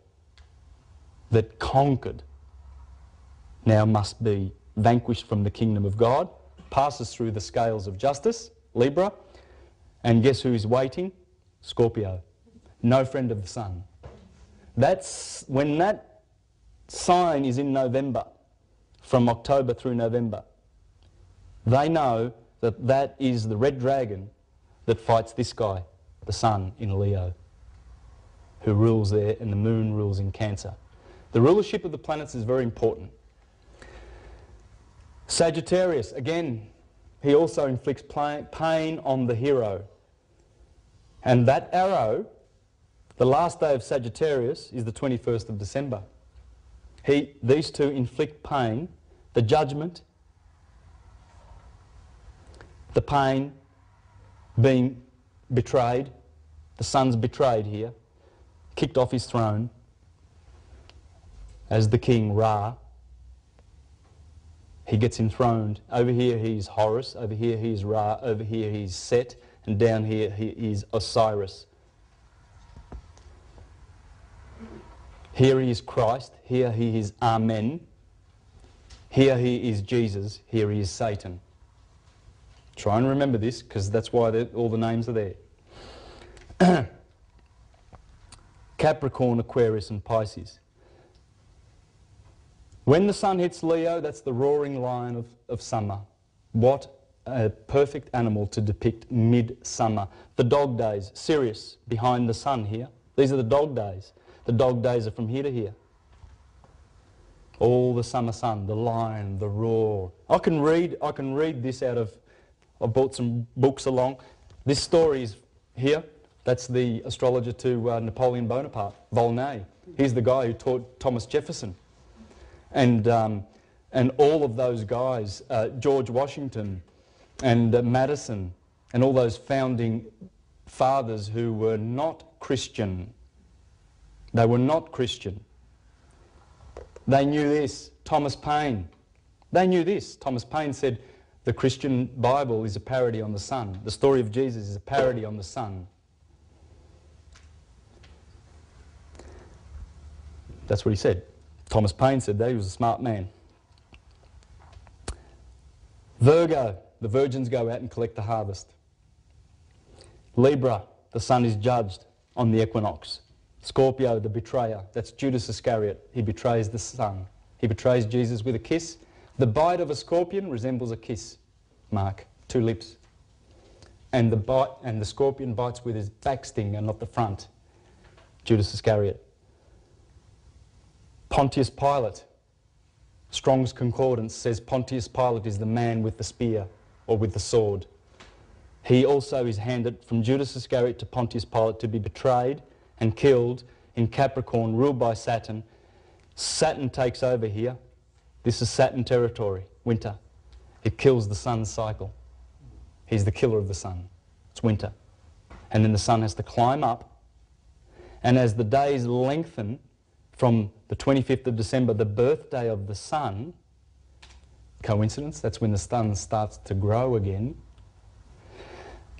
S1: that conquered now must be vanquished from the kingdom of God, passes through the scales of justice, Libra, and guess who's waiting? Scorpio. No friend of the sun. That's when that sign is in November, from October through November. They know that that is the red dragon that fights this guy, the sun in Leo, who rules there, and the moon rules in Cancer. The rulership of the planets is very important. Sagittarius, again, he also inflicts pain on the hero. And that arrow, the last day of Sagittarius is the 21st of December. These two inflict pain, the judgment, the pain, being betrayed. The sun's betrayed here, kicked off his throne as the king Ra, he gets enthroned. Over here he's Horus, over here he's Ra, over here he's Set, and down here he is Osiris. Here he is Christ, here he is Amen, here he is Jesus, here he is Satan. Try and remember this, because that's why all the names are there. Capricorn, Aquarius and Pisces. When the sun hits Leo, that's the roaring lion of summer. What a perfect animal to depict midsummer. The dog days, Sirius, behind the sun here. These are the dog days. The dog days are from here to here. All the summer sun, the lion, the roar. I can read this out of, I brought some books along. This story is here. That's the astrologer to Napoleon Bonaparte, Volney. He's the guy who taught Thomas Jefferson. And all of those guys, George Washington and Madison, and all those founding fathers who were not Christian. They were not Christian. They knew this. Thomas Paine. They knew this. Thomas Paine said, the Christian Bible is a parody on the sun. The story of Jesus is a parody on the sun. That's what he said. Thomas Paine said that. He was a smart man. Virgo. The virgins go out and collect the harvest. Libra. The sun is judged on the equinox. Scorpio, the betrayer. That's Judas Iscariot. He betrays the Son. He betrays Jesus with a kiss. The bite of a scorpion resembles a kiss. Mark, 2 lips. And the scorpion bites with his back sting and not the front. Judas Iscariot. Pontius Pilate. Strong's Concordance says Pontius Pilate is the man with the spear or with the sword. He also is handed from Judas Iscariot to Pontius Pilate to be betrayed and killed in Capricorn, ruled by Saturn. Saturn takes over here. This is Saturn territory, winter. It kills the sun's cycle. He's the killer of the sun. It's winter. And then the sun has to climb up. And as the days lengthen from the 25th of December, the birthday of the sun, coincidence, that's when the sun starts to grow again.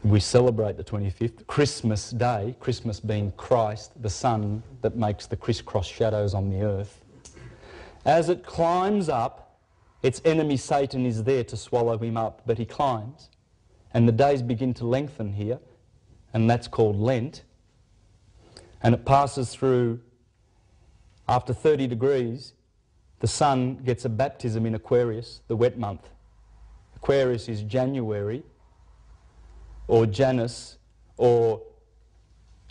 S1: We celebrate the 25th, Christmas Day, Christmas being Christ, the sun that makes the crisscross shadows on the earth. As it climbs up, its enemy Satan is there to swallow him up, but he climbs. And the days begin to lengthen here, and that's called Lent. And it passes through, after 30 degrees, the sun gets a baptism in Aquarius, the wet month. Aquarius is January, or Janus, or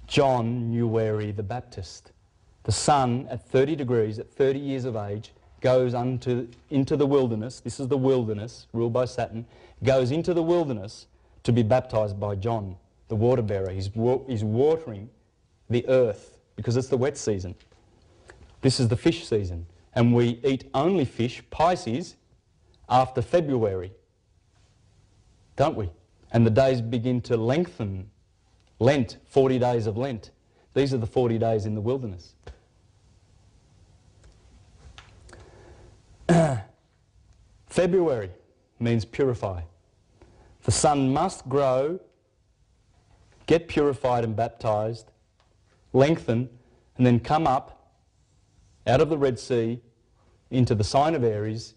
S1: John Nuary the Baptist. The sun at 30 degrees, at 30 years of age, goes into the wilderness. This is the wilderness, ruled by Saturn. Goes into the wilderness to be baptized by John, the water bearer. He's watering the earth because it's the wet season. This is the fish season. And we eat only fish, Pisces, after February. Don't we? And the days begin to lengthen. Lent, 40 days of Lent. These are the 40 days in the wilderness. February means purify. The sun must grow, get purified and baptized, lengthen, and then come up out of the Red Sea into the sign of Aries,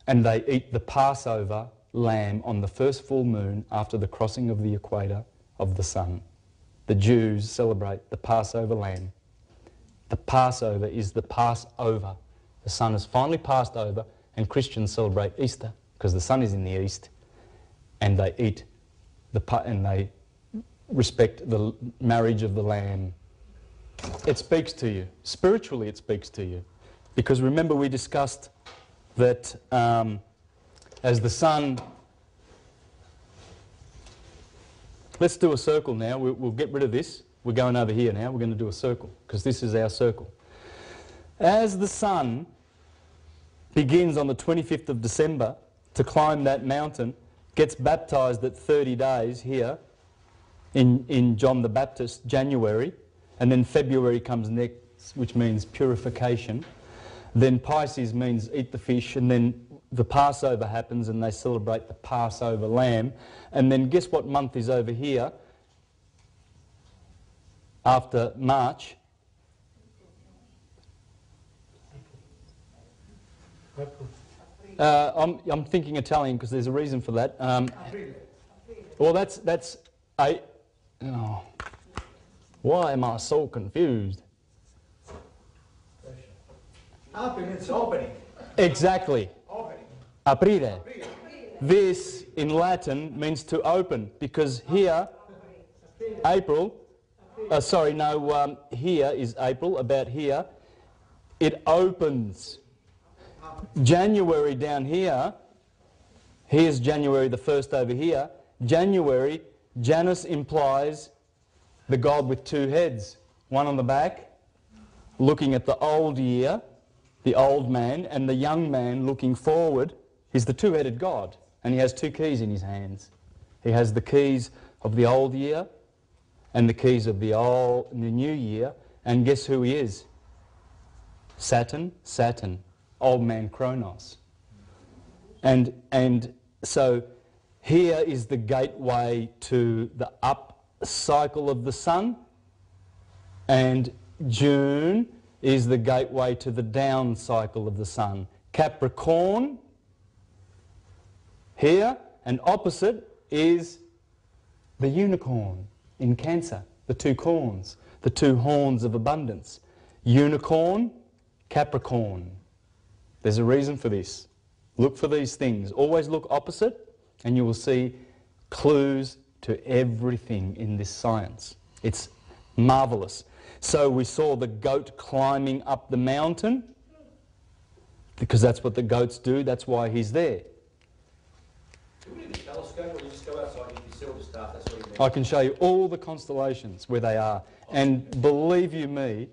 S1: and they eat the Passover lamb on the first full moon after the crossing of the equator of the sun. The Jews celebrate the Passover lamb. The Passover is the Passover. The sun has finally passed over, and Christians celebrate Easter because the sun is in the east, and they eat and they respect the marriage of the lamb. It speaks to you. Spiritually it speaks to you. Because remember we discussed that as the sun... Let's do a circle now. We'll get rid of this. We're going over here now. We're going to do a circle because this is our circle. As the sun begins on the 25th of December to climb that mountain, gets baptized at 30 days here in John the Baptist, January, and then February comes next, which means purification. Then Pisces means eat the fish, and then the Passover happens and they celebrate the Passover lamb. And then guess what month is over here after March? I'm thinking Italian because there's a reason for that. Well, that's a. Oh, why am I so confused?
S5: It's opening.
S1: Exactly. Aprire. This in Latin means to open because here, April. Here is April. About here, it opens. January down here, here's January the 1st over here. January, Janus implies the god with two heads. One on the back, looking at the old year, the old man, and the young man looking forward. He's the two-headed god, and he has two keys in his hands. He has the keys of the old year and the keys of the new year, and guess who he is? Saturn. Old man Kronos. And so here is the gateway to the up cycle of the sun, and June is the gateway to the down cycle of the sun. Capricorn here, and opposite is the unicorn in Cancer, the two corns, the two horns of abundance. Unicorn, Capricorn. There's a reason for this. Look for these things. Always look opposite and you will see clues to everything in this science. It's marvellous. So we saw the goat climbing up the mountain because that's what the goats do. That's why he's there.
S7: Do we need a telescope or you just go outside and you can see all the stuff? That's what you mean.
S1: I can show you all the constellations where they are. And believe you me,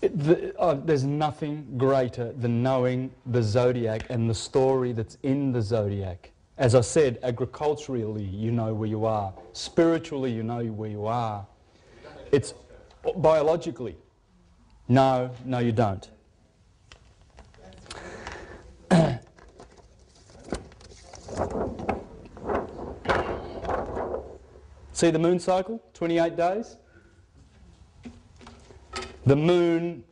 S1: there's nothing greater than knowing the zodiac and the story that's in the zodiac. As I said, agriculturally you know where you are. Spiritually you know where you are. It's biologically. No, you don't. See the moon cycle, 28 days? The moon,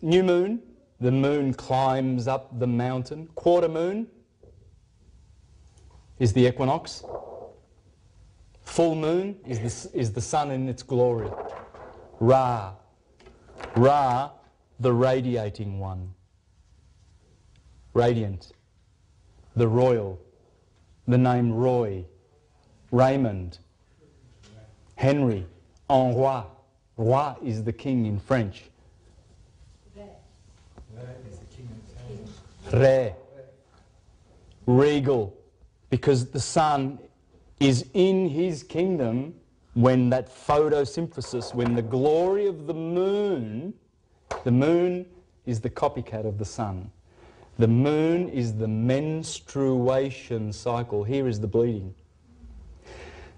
S1: new moon, the moon climbs up the mountain. Quarter moon is the equinox. Full moon is the sun in its glory. Ra, the radiating one. Radiant, the royal, the name Roy, Raymond, Henry, en roi. Roi is the king in French. Re. Regal. Because the sun is in his kingdom when that photosynthesis, when the glory of the moon is the copycat of the sun. The moon is the menstruation cycle. Here is the bleeding.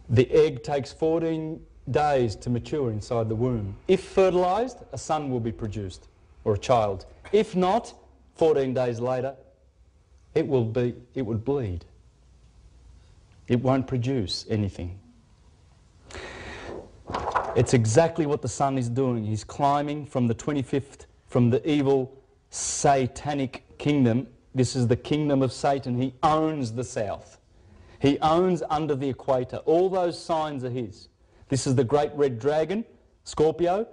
S1: The egg takes 14 days to mature inside the womb. If fertilised, a son will be produced, or a child. If not, 14 days later, it would bleed. It won't produce anything. It's exactly what the sun is doing. He's climbing from the 25th, from the evil satanic kingdom. This is the kingdom of Satan. He owns the south. He owns under the equator. All those signs are his. This is the great red dragon, Scorpio,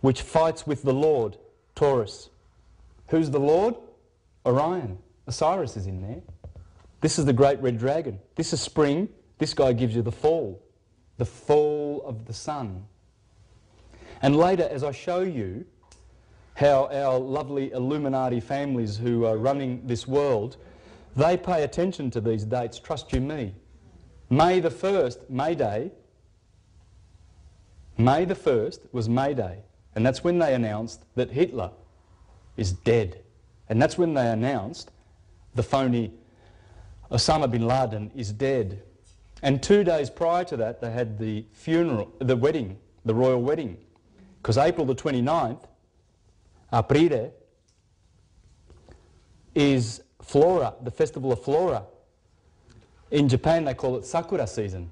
S1: which fights with the Lord, Taurus. Who's the Lord? Orion. Osiris is in there. This is the great red dragon. This is spring. This guy gives you the fall of the sun. And later, as I show you how our lovely Illuminati families who are running this world, they pay attention to these dates, trust you me. May the 1st, May Day, May the 1st was May Day, and that's when they announced that Hitler is dead. And that's when they announced the phony Osama bin Laden is dead. And 2 days prior to that, they had the funeral, the wedding, the royal wedding. Because April the 29th, Aprire, is Flora, the festival of Flora. In Japan they call it Sakura season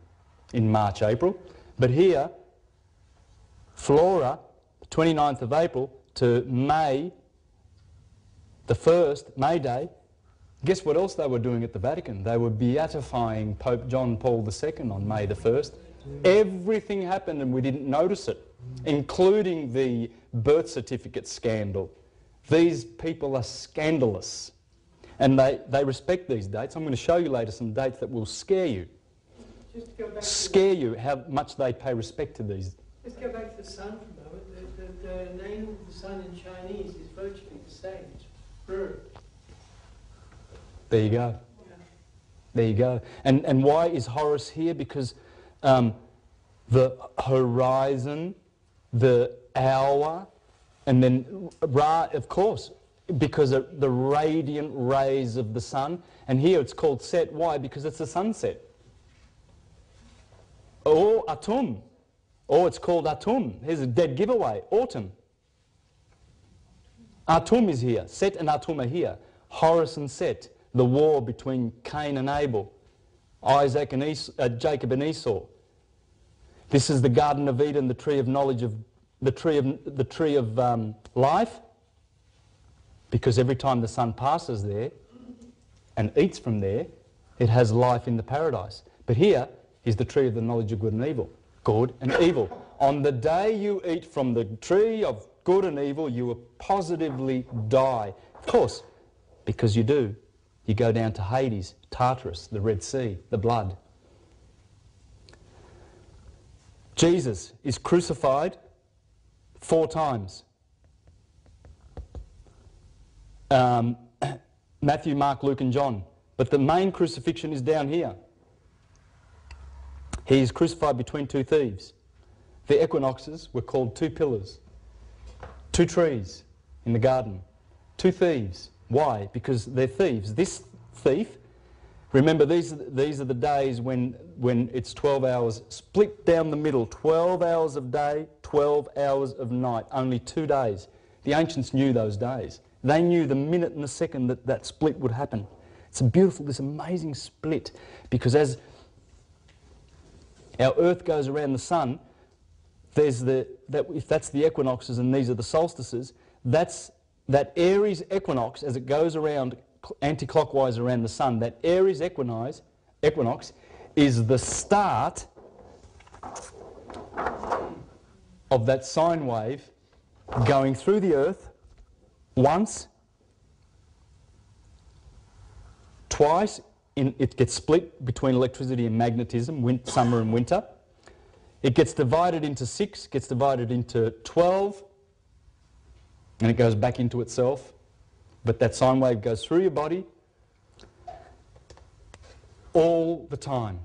S1: in March, April. But here, Flora, 29th of April to May the 1st, May Day. Guess what else they were doing at the Vatican? They were beatifying Pope John Paul II on May the 1st. Everything happened and we didn't notice it, including the birth certificate scandal. These people are scandalous. And they respect these dates. I'm going to show you later some dates that will scare you.
S2: Just go back
S1: Scare you how much they pay respect to these.
S2: Let's go back to the sun for a moment. The name of the sun in Chinese is virtually the same. It's Ru.
S1: There you go. There you go. And why is Horus here? Because the horizon, the hour, and then Ra, of course, because of the radiant rays of the sun. And here it's called Set. Why? Because it's a sunset. Or Atum. Or it's called Atum. Here's a dead giveaway. Autumn. Atum is here. Set and Atum are here. Horus and Set. The war between Cain and Abel. Isaac and Jacob and Esau. This is the Garden of Eden, the tree of knowledge of the tree of life. Because every time the sun passes there and eats from there, it has life in the paradise. But here is the tree of the knowledge of good and evil. Good and evil. On the day you eat from the tree of good and evil, you will positively die. Of course, because you do. You go down to Hades, Tartarus, the Red Sea, the blood. Jesus is crucified 4 times. Matthew, Mark, Luke and John. But the main crucifixion is down here. He is crucified between 2 thieves. The equinoxes were called 2 pillars. 2 trees in the garden. 2 thieves. Why? Because they're thieves. This thief, remember these are the days when it's 12 hours, split down the middle, 12 hours of day, 12 hours of night, only 2 days. The ancients knew those days. They knew the minute and the second that that split would happen. It's a beautiful, this amazing split, because as our earth goes around the sun, there's if that's the equinoxes and these are the solstices, that Aries equinox, as it goes around anti-clockwise around the sun, that Aries equinox is the start of that sine wave going through the earth once, twice, it gets split between electricity and magnetism, summer and winter. It gets divided into 6, gets divided into 12, and it goes back into itself. But that sine wave goes through your body all the time,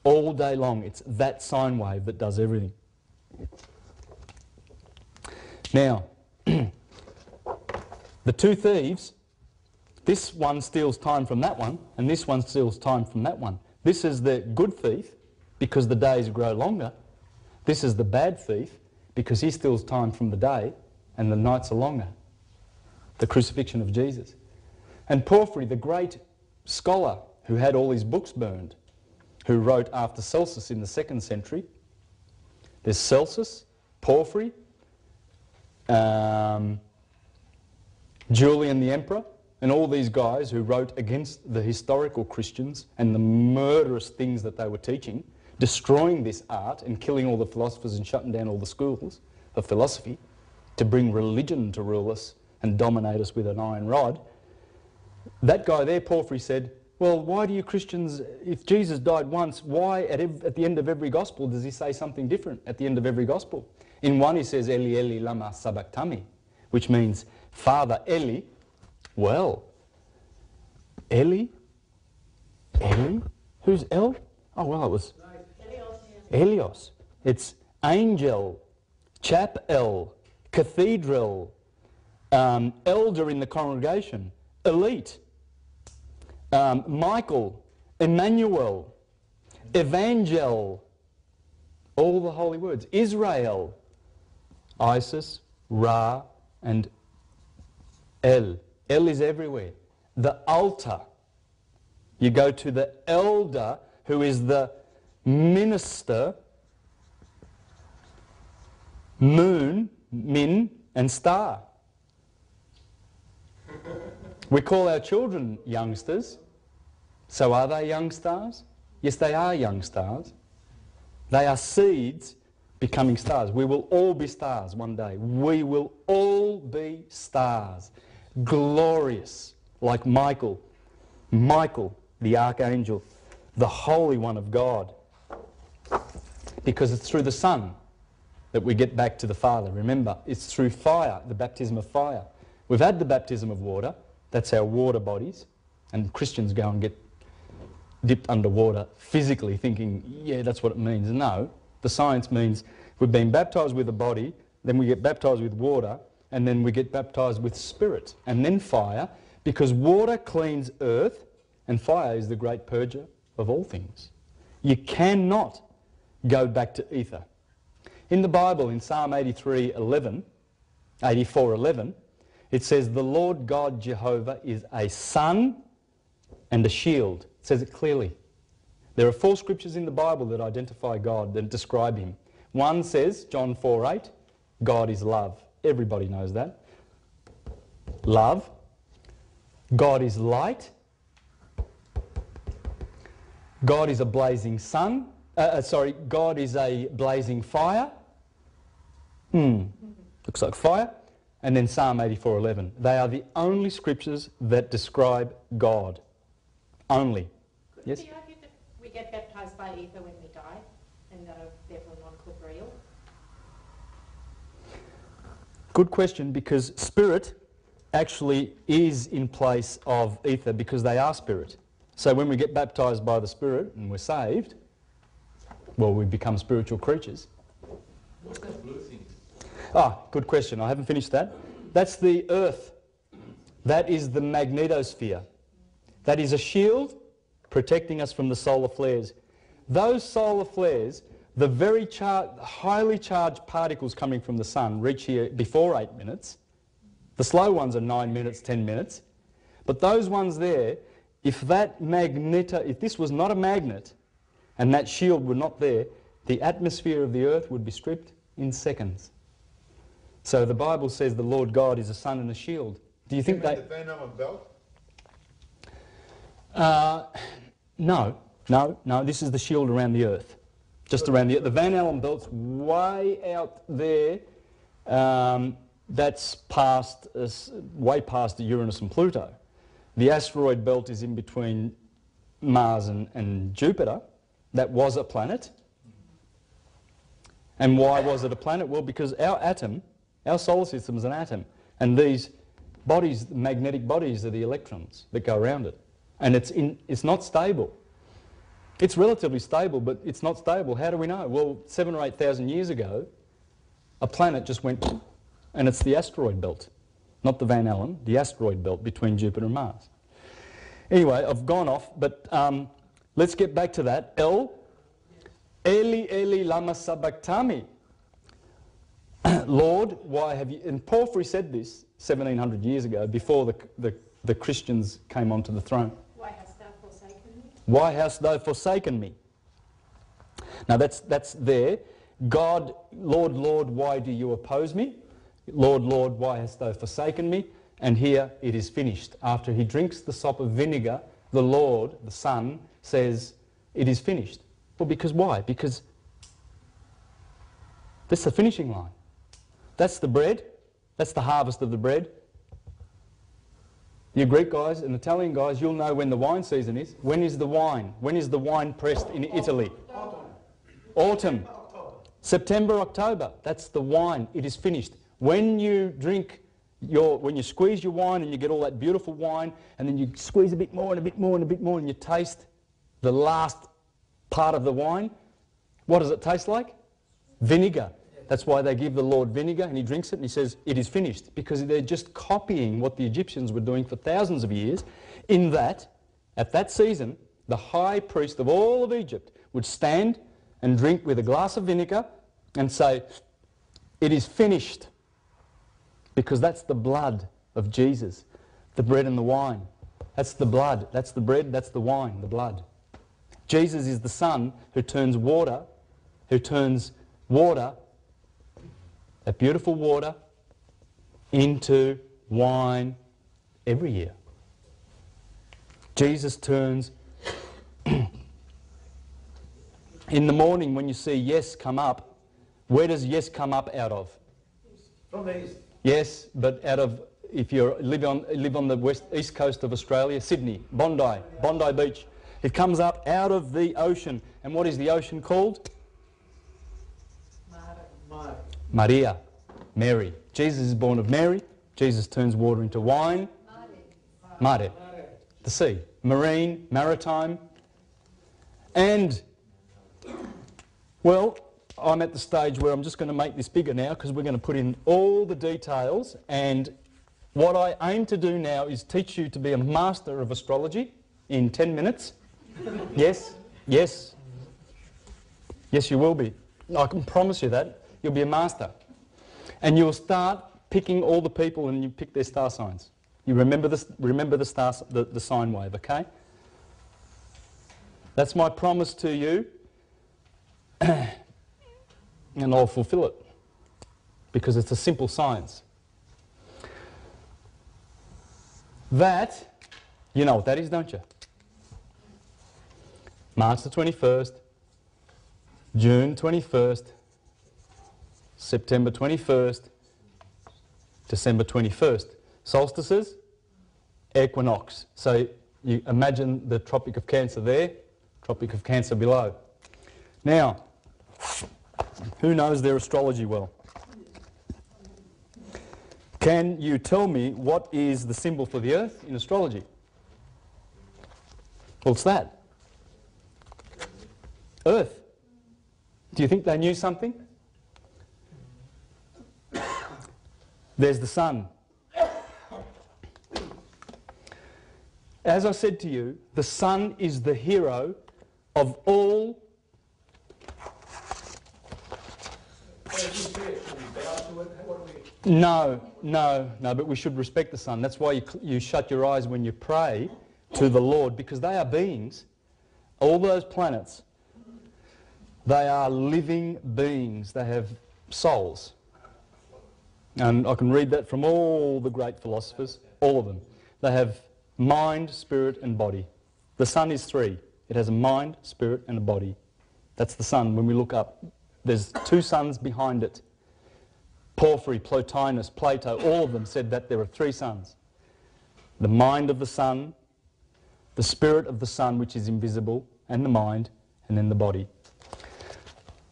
S1: all day long. It's that sine wave that does everything. Now, the 2 thieves, this one steals time from that one, and this one steals time from that one. This is the good thief, because the days grow longer. This is the bad thief, because he steals time from the day, and the nights are longer. The crucifixion of Jesus. And Porphyry, the great scholar who had all his books burned, who wrote after Celsus in the 2nd century. There's Celsus, Porphyry, Julian the Emperor, and all these guys who wrote against the historical Christians and the murderous things that they were teaching, destroying this art and killing all the philosophers and shutting down all the schools of philosophy to bring religion to rule us and dominate us with an iron rod. That guy there, Porphyry, said, well, why do you Christians, if Jesus died once, why at the end of every gospel does he say something different at the end of every gospel? In one he says, Eli, Eli, lama sabachthani, which means, Father, Eli. Well, Eli? Who's El? Oh, well, it was Elios. It's angel, chapel, cathedral, elder in the congregation, elite, Michael, Emmanuel, evangel, all the holy words, Israel, Isis, Ra, and El. El is everywhere. the altar. You go to the elder, who is the minister, moon, min, and star. We call our children youngsters. So are they young stars? Yes, they are young stars. They are seeds becoming stars. We will all be stars one day. We will all be stars. Glorious, like Michael, the archangel, the Holy One of God. Because it's through the Son that we get back to the Father. Remember, it's through fire, the baptism of fire. We've had the baptism of water. That's our water bodies. And Christians go and get dipped underwater physically thinking, yeah, that's what it means. No, the science means we've been baptised with a body, then we get baptised with water, and then we get baptised with spirit, and then fire, because water cleans earth, and fire is the great purger of all things. You cannot go back to ether. In the Bible, in Psalm 84:11, it says, the Lord God Jehovah is a sun and a shield. It says it clearly. There are 4 scriptures in the Bible that identify God, that describe him. One says, John 4:8, God is love. Everybody knows that. Love. God is light. God is a blazing sun. God is a blazing fire. Looks like fire. And then Psalm 84:11. They are the only scriptures that describe God. Only.
S6: Could
S1: Yes?
S6: it be argued that we get baptised by ether when we die, and that are therefore non-corporeal?
S1: Good question, because spirit actually is in place of ether because they are spirit. So when we get baptised by the Spirit and we're saved, well, we become spiritual creatures.
S7: What's that blue thing?
S1: Good question. I haven't finished that. That's the earth. That is the magnetosphere. That is a shield protecting us from the solar flares. Those solar flares, the very highly charged particles coming from the sun reach here before 8 minutes. The slow ones are 9 minutes, 10 minutes. But those ones there, if this was not a magnet and that shield were not there, the atmosphere of the earth would be stripped in seconds. So the Bible says the Lord God is a sun and a shield. Do you think
S8: the Van Allen belt?
S1: No, this is the shield around the earth. Just around the Van Allen belt's way out there. That's way past Uranus and Pluto. The asteroid belt is in between Mars and Jupiter. That was a planet. And why was it a planet? Well, because our solar system is an atom. And these bodies, magnetic bodies, are the electrons that go around it. And it's not stable. It's relatively stable, but it's not stable. How do we know? Well, 7,000 or 8,000 years ago, a planet just went, and it's the asteroid belt. Not the Van Allen, the asteroid belt between Jupiter and Mars. Anyway, I've gone off, but let's get back to that. Eli, Eli, lama sabachthani. Lord, why have you... And Porphyry said this 1,700 years ago, before the Christians came onto the throne.
S6: Why hast thou forsaken me?
S1: Why hast thou forsaken me? Now that's there. God, Lord, Lord, why do you oppose me? Lord, Lord, why hast thou forsaken me? And here it is finished. After he drinks the sop of vinegar, the Lord, the Son, says, it is finished. Well, because why? Because that's the finishing line. That's the bread. That's the harvest of the bread. You Greek guys and Italian guys, you'll know when the wine season is. When is the wine? When is the wine pressed in Italy? Autumn. September, October. That's the wine. It is finished. When you when you squeeze your wine and you get all that beautiful wine, and then you squeeze a bit more and a bit more and a bit more, and you taste the last part of the wine, what does it taste like? Vinegar. That's why they give the Lord vinegar, and he drinks it and he says, it is finished, because they're just copying what the Egyptians were doing for thousands of years, in that, at that season, the high priest of all of Egypt would stand and drink with a glass of vinegar and say, it is finished, because that's the blood of Jesus, the bread and the wine. That's the blood. That's the bread. That's the wine, the blood. Jesus is the Son who turns water, that beautiful water, into wine every year. Jesus turns... In the morning when you see yes come up, where does yes come up out of?
S5: From the east.
S1: Yes, but out of, if you live on the east coast of Australia, Sydney, Bondi Beach, it comes up out of the ocean. And what is the ocean called? Maria, Mary. Jesus is born of Mary. Jesus turns water into wine. Mare, the sea. Marine, maritime. And, well, I'm at the stage where I'm just going to make this bigger now because we're going to put in all the details, and what I aim to do now is teach you to be a master of astrology in 10 minutes. Yes, yes. Yes, you will be. I can promise you that. You'll be a master. And you'll start picking all the people and you pick their star signs. You remember the sign wave, okay? That's my promise to you. And I'll fulfill it because it's a simple science. That, you know what that is, don't you? March the 21st, June 21st, September 21st, December 21st. Solstices, equinox. So you imagine the Tropic of Cancer there, Tropic of Cancer below. Now, who knows their astrology well? Can you tell me what is the symbol for the earth in astrology? What's that? Earth. Do you think they knew something? There's the sun. As I said to you, the sun is the hero of all. No, but we should respect the sun. That's why you shut your eyes when you pray to the Lord, because they are beings. All those planets, they are living beings. They have souls. And I can read that from all the great philosophers, all of them. They have mind, spirit and body. The sun is three. It has a mind, spirit and a body. That's the sun. When we look up, there's two suns behind it. Porphyry, Plotinus, Plato, all of them said that there are three suns. The mind of the sun, the spirit of the sun, which is invisible, and the mind, and then the body.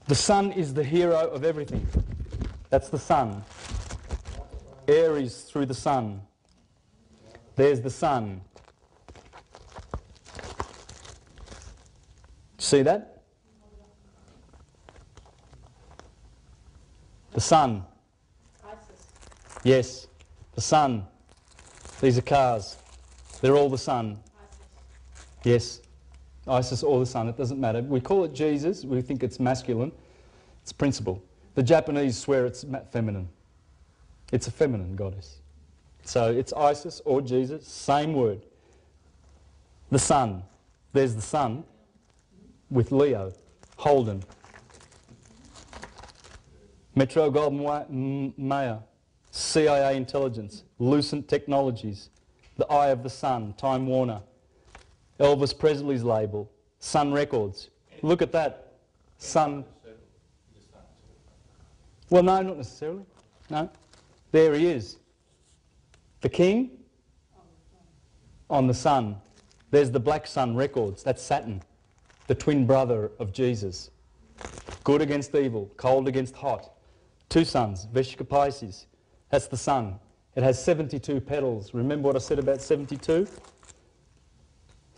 S1: The sun is the hero of everything. That's the sun. Aries through the sun. There's the sun. See that? The sun. Yes, the sun. These are cars. They're all the sun. Yes, Isis or the sun. It doesn't matter. We call it Jesus. We think it's masculine. It's principle. The Japanese swear it's feminine. It's a feminine goddess. So it's Isis or Jesus, same word. The sun. There's the sun with Leo, Holden, Metro Goldwyn Mayer, CIA Intelligence, Lucent Technologies, The Eye of the Sun, Time Warner, Elvis Presley's label, Sun Records. Look at that. Sun. Well, no, not necessarily. No. There he is. The king on the sun. There's the Black Sun Records. That's Saturn, the twin brother of Jesus. Good against evil, cold against hot. Two suns, Veshika Pisces. That's the sun. It has 72 petals. Remember what I said about 72?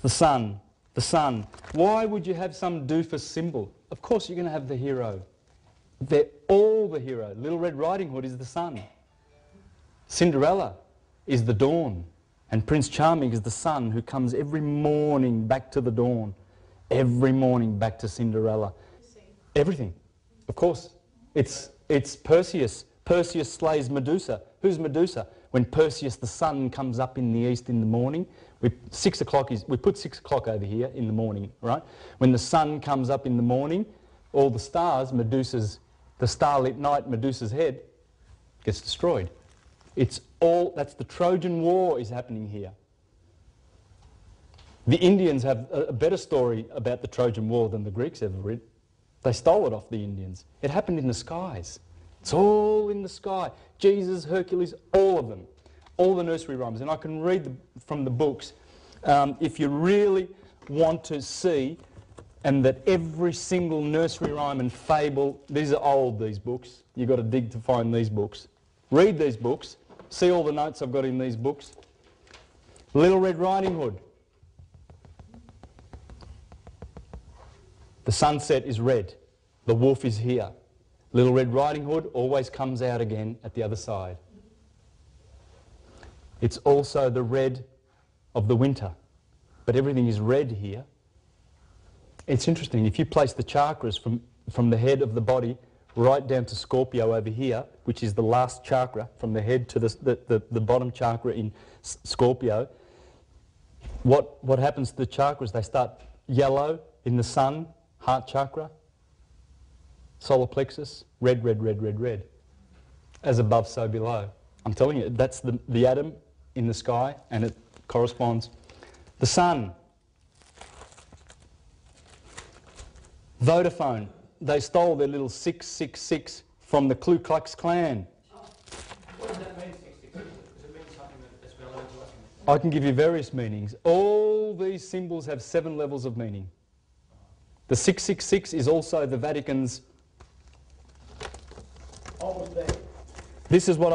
S1: The sun. The sun. Why would you have some doofus symbol? Of course you're going to have the hero. They're all the hero. Little Red Riding Hood is the sun. Cinderella is the dawn. And Prince Charming is the sun who comes every morning back to the dawn. Every morning back to Cinderella. Everything. Of course. It's Perseus. Perseus slays Medusa. Who's Medusa? When Perseus the sun comes up in the east in the morning, We put 6 o'clock over here in the morning, right? When the sun comes up in the morning, all the stars, the starlit night, Medusa's head, gets destroyed. That's the Trojan War is happening here. The Indians have a better story about the Trojan War than the Greeks ever read. They stole it off the Indians. It happened in the skies. It's all in the sky. Jesus, Hercules, all of them. All the nursery rhymes. And I can read from the books if you really want to see, and that every single nursery rhyme and fable, these are old, these books. You've got to dig to find these books. Read these books. See all the notes I've got in these books. Little Red Riding Hood. The sunset is red. The wolf is here. Little Red Riding Hood always comes out again at the other side. It's also the red of the winter. But everything is red here. It's interesting. If you place the chakras from the head of the body right down to Scorpio over here, which is the last chakra, from the head to the bottom chakra in Scorpio, what happens to the chakras? They start yellow in the sun, heart chakra, solar plexus, red, red, red, red, red. As above, so below. I'm telling you, that's the atom in the sky, and it corresponds. The sun. Vodafone. They stole their little 666 from the Ku Klux Klan.
S7: What does that mean, 666? Does it mean something that's relevant to us?
S1: I can give you various meanings. All these symbols have 7 levels of meaning. The 666 is also the Vatican's.
S5: Almost there.
S1: This is I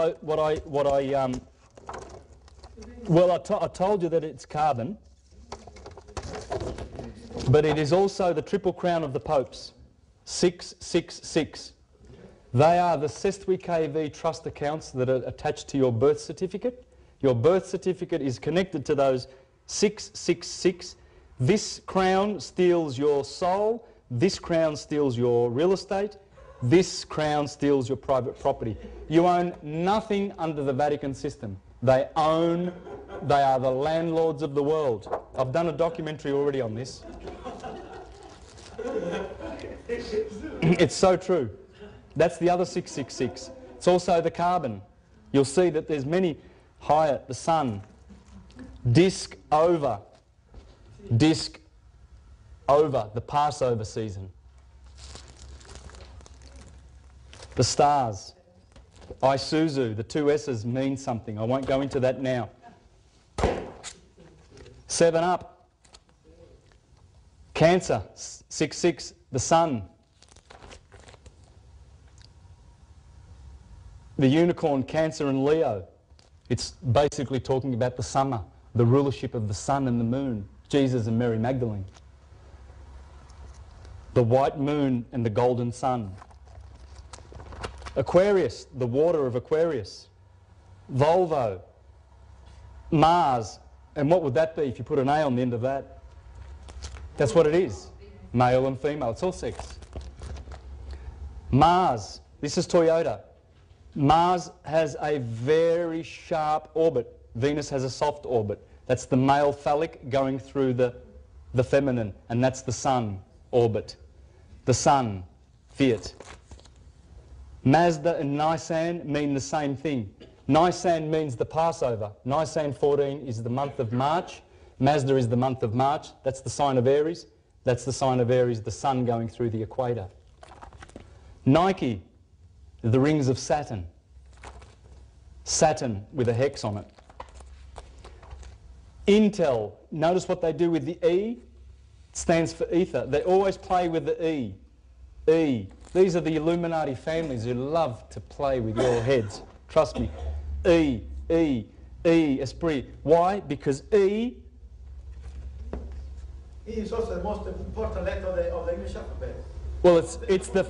S1: told you that it's carbon, but it is also the triple crown of the popes. 666. They are the Sestwi KV trust accounts that are attached to your birth certificate. Your birth certificate is connected to those 666. This crown steals your soul. This crown steals your real estate. This crown steals your private property. You own nothing under the Vatican system. They are the landlords of the world. I've done a documentary already on this. It's so true. That's the other 666. It's also the carbon. You'll see that there's many higher, the sun. Disc over, the Passover season. The stars. Isuzu, the 2 S's mean something. I won't go into that now. 7 Up. Cancer, 66, the sun. The unicorn, Cancer and Leo. It's basically talking about the summer, the rulership of the sun and the moon, Jesus and Mary Magdalene. The white moon and the golden sun. Aquarius, the water of Aquarius. Volvo. Mars. And what would that be if you put an A on the end of that? That's what it is. Male and female. It's all sex. Mars. This is Toyota. Mars has a very sharp orbit. Venus has a soft orbit. That's the male phallic going through the feminine. And that's the sun orbit. The sun. Fiat. Mazda and Nisan mean the same thing. Nisan means the Passover. Nisan 14 is the month of March. Mazda is the month of March. That's the sign of Aries. That's the sign of Aries, the sun going through the equator. Nike, the rings of Saturn. Saturn with a hex on it. Intel, notice what they do with the E. It stands for ether. They always play with the E. E. These are the Illuminati families who love to play with your heads. Trust me. E, E, E, esprit. Why? Because E
S5: is also the most important letter of the English alphabet.
S1: Well, it's the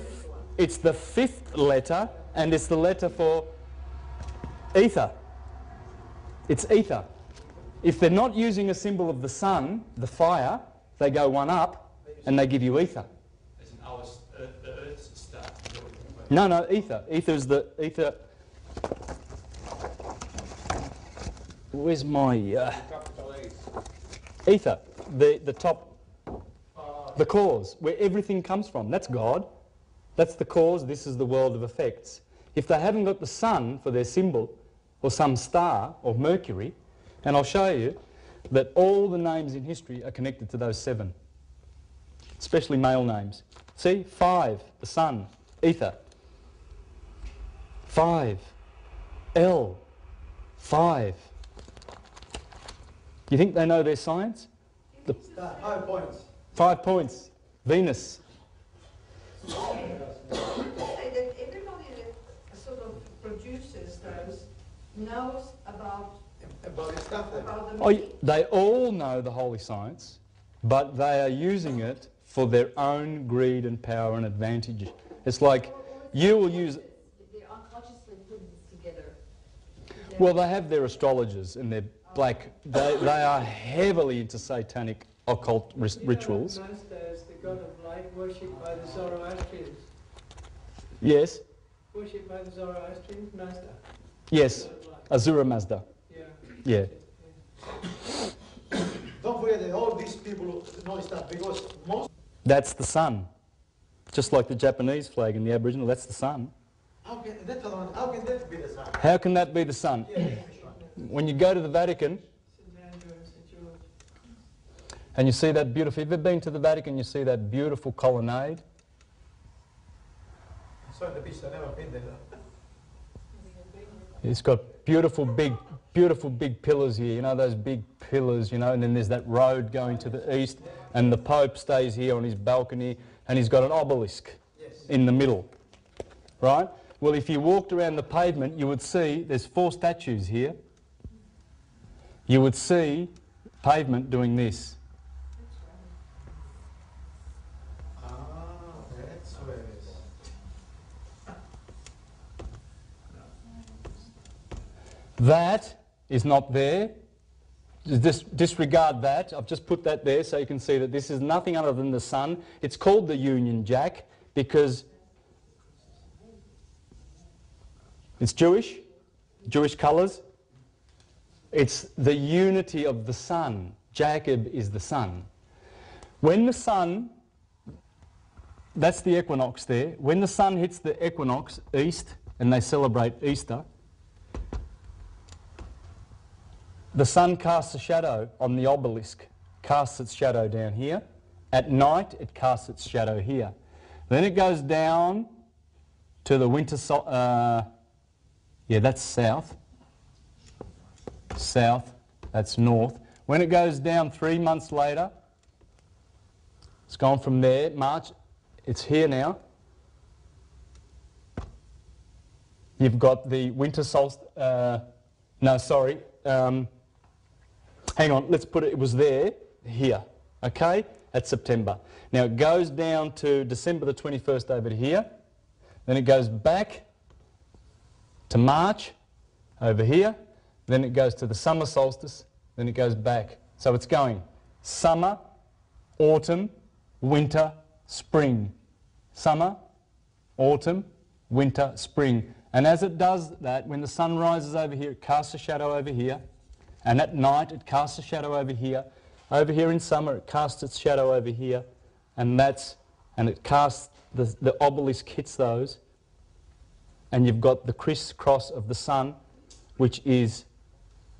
S1: 5th letter, and it's the letter for ether. It's ether. If they're not using a symbol of the sun, the fire, they go one up, and they give you ether.
S7: As in the Earth's star.
S1: No, ether. Ether is the ether. Where's my?
S7: Capital A.
S1: Ether, the top, the cause, where everything comes from. That's God. That's the cause. This is the world of effects. If they haven't got the sun for their symbol, or some star, or Mercury, and I'll show you that all the names in history are connected to those 7, especially male names. See, 5, the sun, ether. 5, L, 5. You think they know their science? The
S5: 5 points.
S1: 5 points. Venus.
S8: Say that everybody that sort of produces those knows about
S5: About the stuff then.
S8: the
S1: Oh, they all know the holy science, but they are using it for their own greed and power and advantage. It's like you will use...
S6: They're unconsciously putting this together.
S1: Well, they have their astrologers and their black... They are heavily into satanic occult rituals.
S2: Mazda is the god of light, worshipped by the Zoroastrians.
S1: Yes,
S2: Worshipped by the Zoroastrians, Mazda.
S1: yes,
S2: God of light.
S1: Azura Mazda.
S2: Yeah.
S1: Yeah.
S5: Don't forget that all these people know stuff because most.
S1: That's the sun. Just like the Japanese flag and the Aboriginal, that's the sun.
S5: How can that be the sign?
S1: How can that be the sun? When you go to the Vatican
S2: St. Andrew and St. George.
S1: and you see that beautiful... Have you ever been to the Vatican? You see that beautiful colonnade?
S5: I saw the beach, I've never been there.
S1: It's got beautiful big pillars here, you know, those big pillars, you know, and then there's that road going to the east, and the Pope stays here on his balcony, and he's got an obelisk in the middle, right? Well, if you walked around the pavement, you would see there's 4 statues here. You would see pavement doing this.
S5: Ah, that's where it is.
S1: That is not there. Just disregard that. I've just put that there so you can see that this is nothing other than the sun. It's called the Union Jack because it's Jewish colours. It's the unity of the sun. Jacob is the sun. When the sun, that's the equinox there. When the sun hits the equinox east and they celebrate Easter, the sun casts a shadow on the obelisk, casts its shadow down here. At night, it casts its shadow here. Then it goes down to the winter that's south. South, that's north. When it goes down 3 months later, it's gone from there, March, it's here now. You've got the winter solstice, hang on, let's put it, it was there, here, okay, at September. Now it goes down to December the 21st over here, then it goes back to March over here, then it goes to the summer solstice, then it goes back. So it's going summer, autumn, winter, spring. Summer, autumn, winter, spring. And as it does that, when the sun rises over here, it casts a shadow over here. And at night, it casts a shadow over here. Over here in summer, it casts its shadow over here. And it casts, the obelisk hits those. And you've got the crisscross of the sun, which is,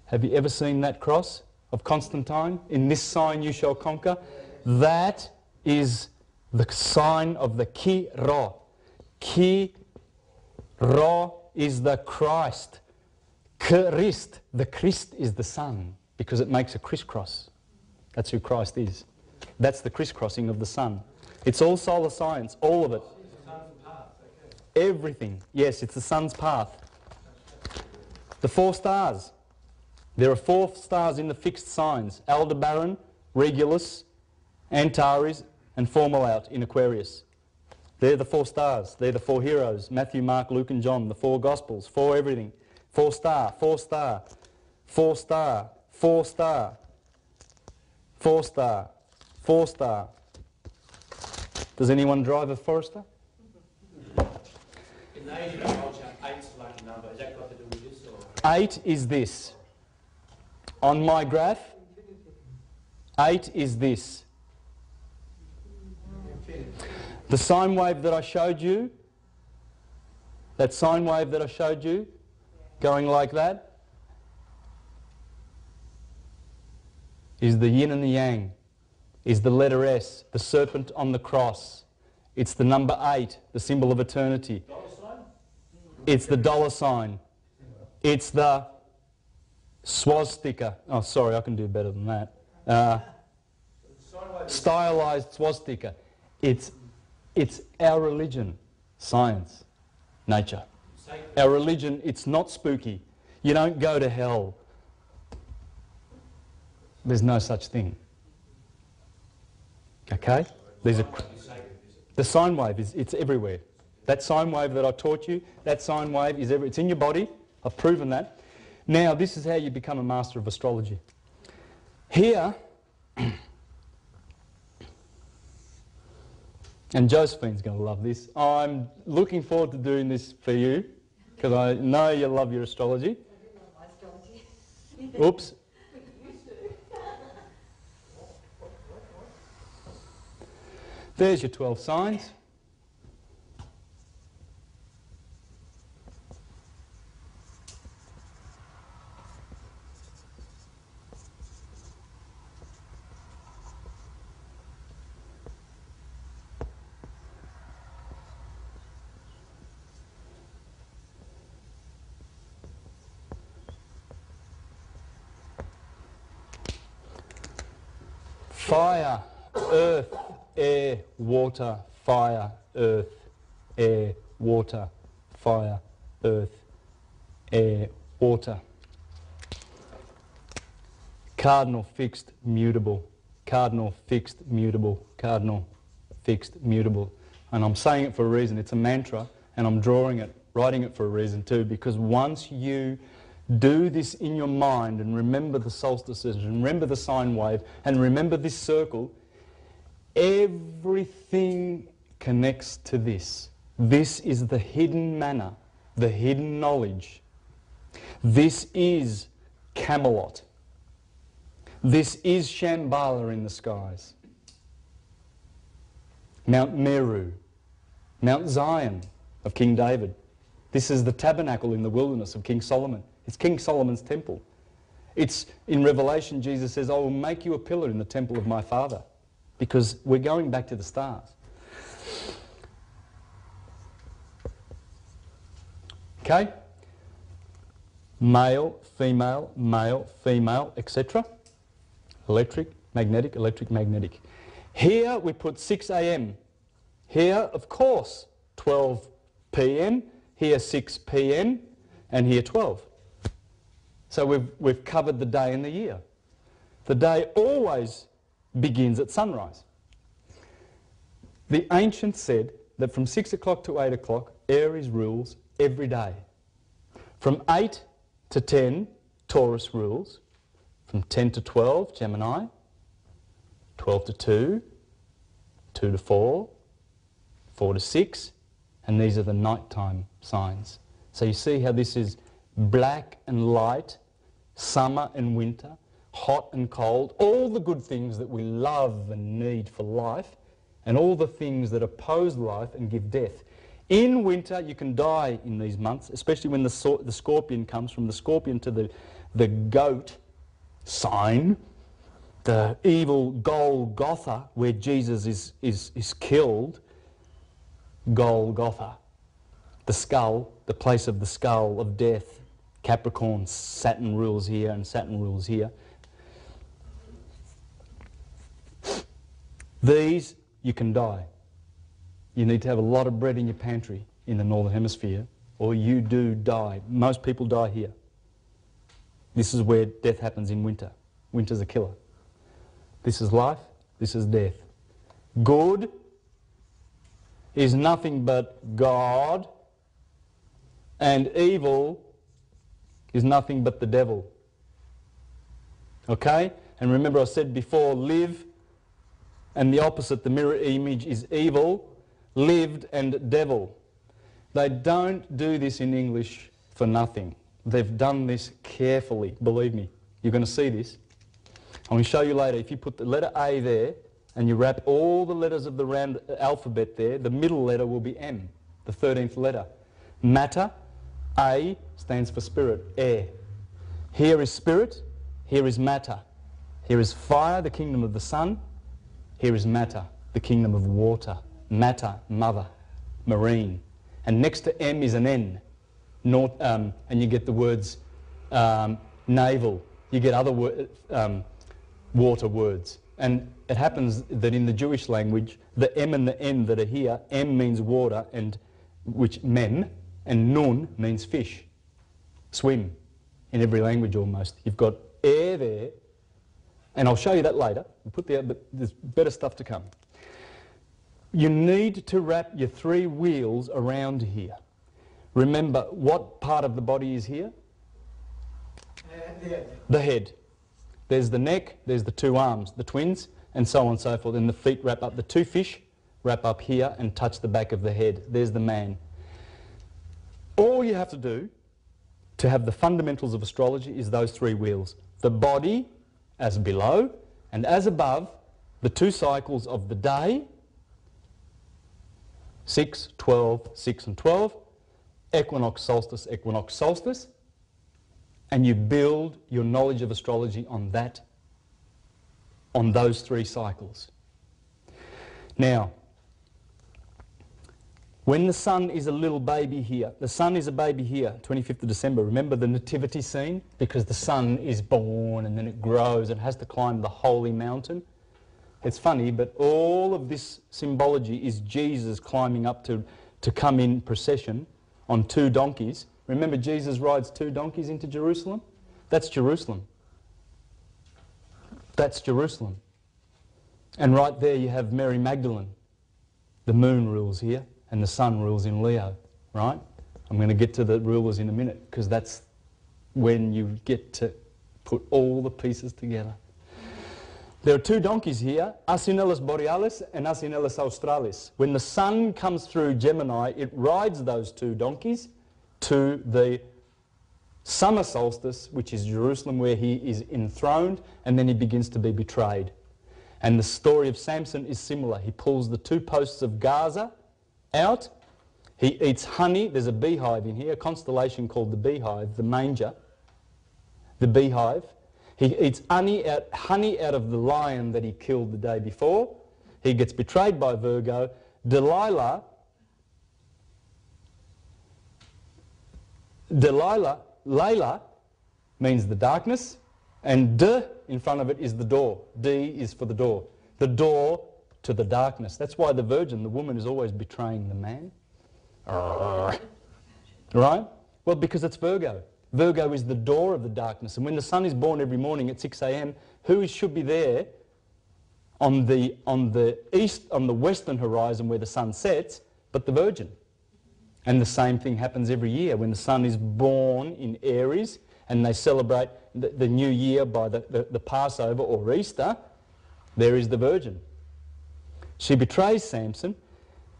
S1: have you ever seen that cross of Constantine? In this sign you shall conquer. That is the sign of the Ki-Ro. Ki-Ro is the Christ. Christ, the Christ is the sun because it makes a crisscross. That's who Christ is. That's the crisscrossing of the sun. It's all solar science, all of it. Everything. Yes, it's the sun's path. The 4 stars. There are 4 stars in the fixed signs. Aldebaran, Regulus, Antares and Fomalhaut in Aquarius. They're the 4 stars. They're the 4 heroes. Matthew, Mark, Luke and John. The 4 Gospels. 4 everything. 4 star, 4 star, 4 star, 4 star, 4 star, 4 star. Does anyone drive a Forester?
S7: In the Asian culture, 8's a lucky number. Is that got to do with this or?
S1: 8 is this. On my graph, 8 is this. The sine wave that I showed you, that sine wave that I showed you, going like that, is the yin and the yang, is the letter S, the serpent on the cross. It's the number 8, the symbol of eternity. It's the dollar sign. It's the swastika. Oh, sorry, I can do better than that. Stylized swastika. It's our religion, science, nature. Our religion, it's not spooky. You don't go to hell. There's no such thing. Okay? These are the sine wave it's everywhere. That sine wave that I taught you, that sine wave is it's in your body. I've proven that. Now, this is how you become a master of astrology. Here, and Josephine's going to love this. I'm looking forward to doing this for you because I know you love your astrology. Oops. There's your 12 signs. Fire, earth, air, water, fire, earth, air, water, fire, earth, air, water. Cardinal, fixed, mutable. Cardinal, fixed, mutable. Cardinal, fixed, mutable. And I'm saying it for a reason. It's a mantra, and I'm drawing it, writing it for a reason too, because once you do this in your mind and remember the solstices, and remember the sine wave, and remember this circle, everything connects to this. This is the hidden manna, the hidden knowledge. This is Camelot. This is Shambhala in the skies. Mount Meru, Mount Zion of King David. This is the tabernacle in the wilderness of King Solomon. It's King Solomon's temple. It's in Revelation, Jesus says, I will make you a pillar in the temple of my Father, because we're going back to the stars. Okay? Male, female, etc. Electric, magnetic. Here we put 6 a.m. Here, of course, 12 p.m. Here 6 p.m. and here 12. So we've covered the day and the year. The day always begins at sunrise. The ancients said that from 6 o'clock to 8 o'clock, Aries rules every day. From 8 to 10, Taurus rules. From 10 to 12, Gemini. 12 to 2, 2 to 4, 4 to 6, and these are the nighttime signs. So you see how this is black and light, summer and winter, hot and cold, all the good things that we love and need for life, and all the things that oppose life and give death. In winter, you can die in these months, especially when the scorpion comes. From the scorpion to the goat sign, the evil Golgotha, where Jesus is killed, Golgotha, the skull, the place of the skull of death. Capricorn, Saturn rules here and Saturn rules here. These, you can die. You need to have a lot of bread in your pantry in the Northern Hemisphere, or you do die. Most people die here. This is where death happens in winter. Winter's a killer. This is life, this is death. Good is nothing but God, and evil is nothing but the devil. Okay? And remember I said before, live, and the opposite, the mirror image, is evil, lived and devil. They don't do this in English for nothing. They've done this carefully, believe me. You're going to see this. I'm going to show you later. If you put the letter A there and you wrap all the letters of the round alphabet there, the middle letter will be M, the 13th letter. Matter, A stands for spirit, air. Here is spirit, here is matter. Here is fire, the kingdom of the sun. Here is matter, the kingdom of water. Matter, mother, marine. And next to M is an N. And you get the words naval. You get other water words. And it happens that in the Jewish language, the M and the N that are here, M means water, and which mem, and nun means fish, swim, in every language almost. You've got air there, and I'll show you that later. We'll put but there's better stuff to come. You need to wrap your 3 wheels around here. Remember, what part of the body is here? The head. There's the neck, there's the 2 arms, the twins, and so on and so forth. And the feet wrap up. The 2 fish wrap up here and touch the back of the head. There's the man. All you have to do to have the fundamentals of astrology is those 3 wheels. The body as below, and as above, the 2 cycles of the day, 6, 12, 6 and 12, equinox, solstice, and you build your knowledge of astrology on that, on those 3 cycles. Now, when the sun is a little baby here, the sun is a baby here, 25th of December, remember the nativity scene? Because the sun is born and then it grows and has to climb the holy mountain. It's funny, but all of this symbology is Jesus climbing up to come in procession on 2 donkeys. Remember, Jesus rides 2 donkeys into Jerusalem? That's Jerusalem. That's Jerusalem. And right there you have Mary Magdalene. The moon rules here and the sun rules in Leo, right? I'm going to get to the rulers in a minute because that's when you get to put all the pieces together. There are 2 donkeys here, Asinellus Borealis and Asinellus Australis. When the sun comes through Gemini, it rides those 2 donkeys to the summer solstice, which is Jerusalem, where he is enthroned, and then he begins to be betrayed. And the story of Samson is similar. He pulls the 2 posts of Gaza out. He eats honey. There's a beehive in here, a constellation called the beehive, the manger, the beehive. He eats honey out of the lion that he killed the day before. He gets betrayed by Virgo. Delilah, Layla means the darkness, and D in front of it is the door. D is for the door. The door to the darkness. That's why the virgin, the woman, is always betraying the man. Right? Well, because it's Virgo. Virgo is the door of the darkness. And when the sun is born every morning at 6 a.m, who should be there on the western horizon where the sun sets, but the Virgin? And the same thing happens every year when the sun is born in Aries and they celebrate the new year by the Passover or Easter. There is the Virgin. She betrays Samson,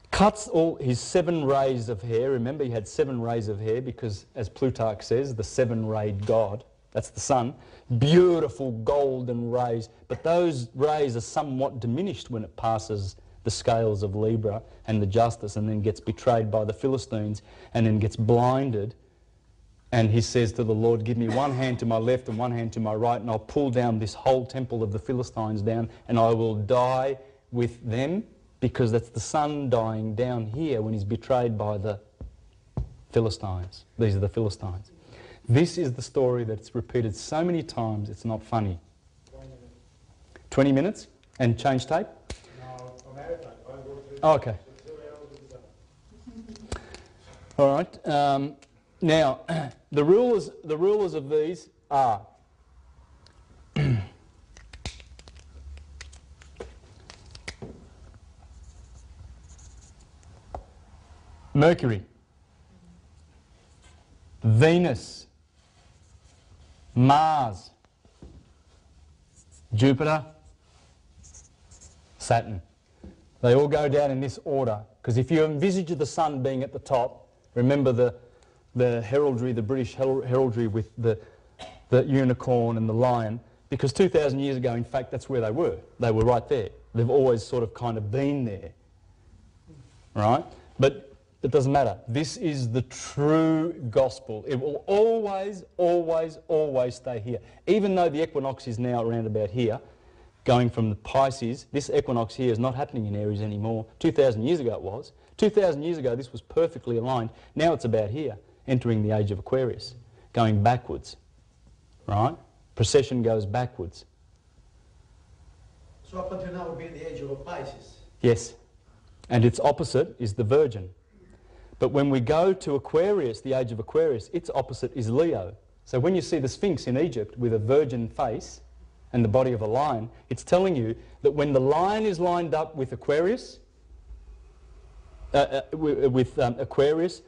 S1: cuts all his 7 rays of hair. Remember, he had 7 rays of hair because, as Plutarch says, the 7-rayed god, that's the sun, beautiful golden rays. But those rays are somewhat diminished when it passes the scales of Libra and the justice, and then gets betrayed by the Philistines and then gets blinded. And he says to the Lord, give me 1 hand to my left and 1 hand to my right, and I'll pull down this whole temple of the Philistines down, and I will die with them, because that's the sun dying down here when he's betrayed by the Philistines. These are the Philistines. This is the story that's repeated so many times it's not funny. 20 minutes? And change tape? Oh, okay. All right. Now, the rulers of these are Mercury, Venus, Mars, Jupiter, Saturn. They all go down in this order, because if you envisage the sun being at the top, remember the heraldry, the British heraldry with the unicorn and the lion, Because 2,000 years ago, in fact, that's where they were. They were right there. They've always sort of kind of been there. Right? But it doesn't matter. This is the true gospel. It will always, always, always stay here. Even though the equinox is now around about here, going from the Pisces, this equinox here is not happening in Aries anymore. 2,000 years ago it was. 2,000 years ago this was perfectly aligned. Now it's about here, entering the age of Aquarius, going backwards. Right? Precession goes backwards.
S5: So up until now would be the age of Pisces.
S1: Yes. And its opposite is the Virgin. But when we go to Aquarius, the age of Aquarius, its opposite is Leo. So when you see the Sphinx in Egypt with a virgin face and the body of a lion, it's telling you that when the lion is lined up with Aquarius, Aquarius,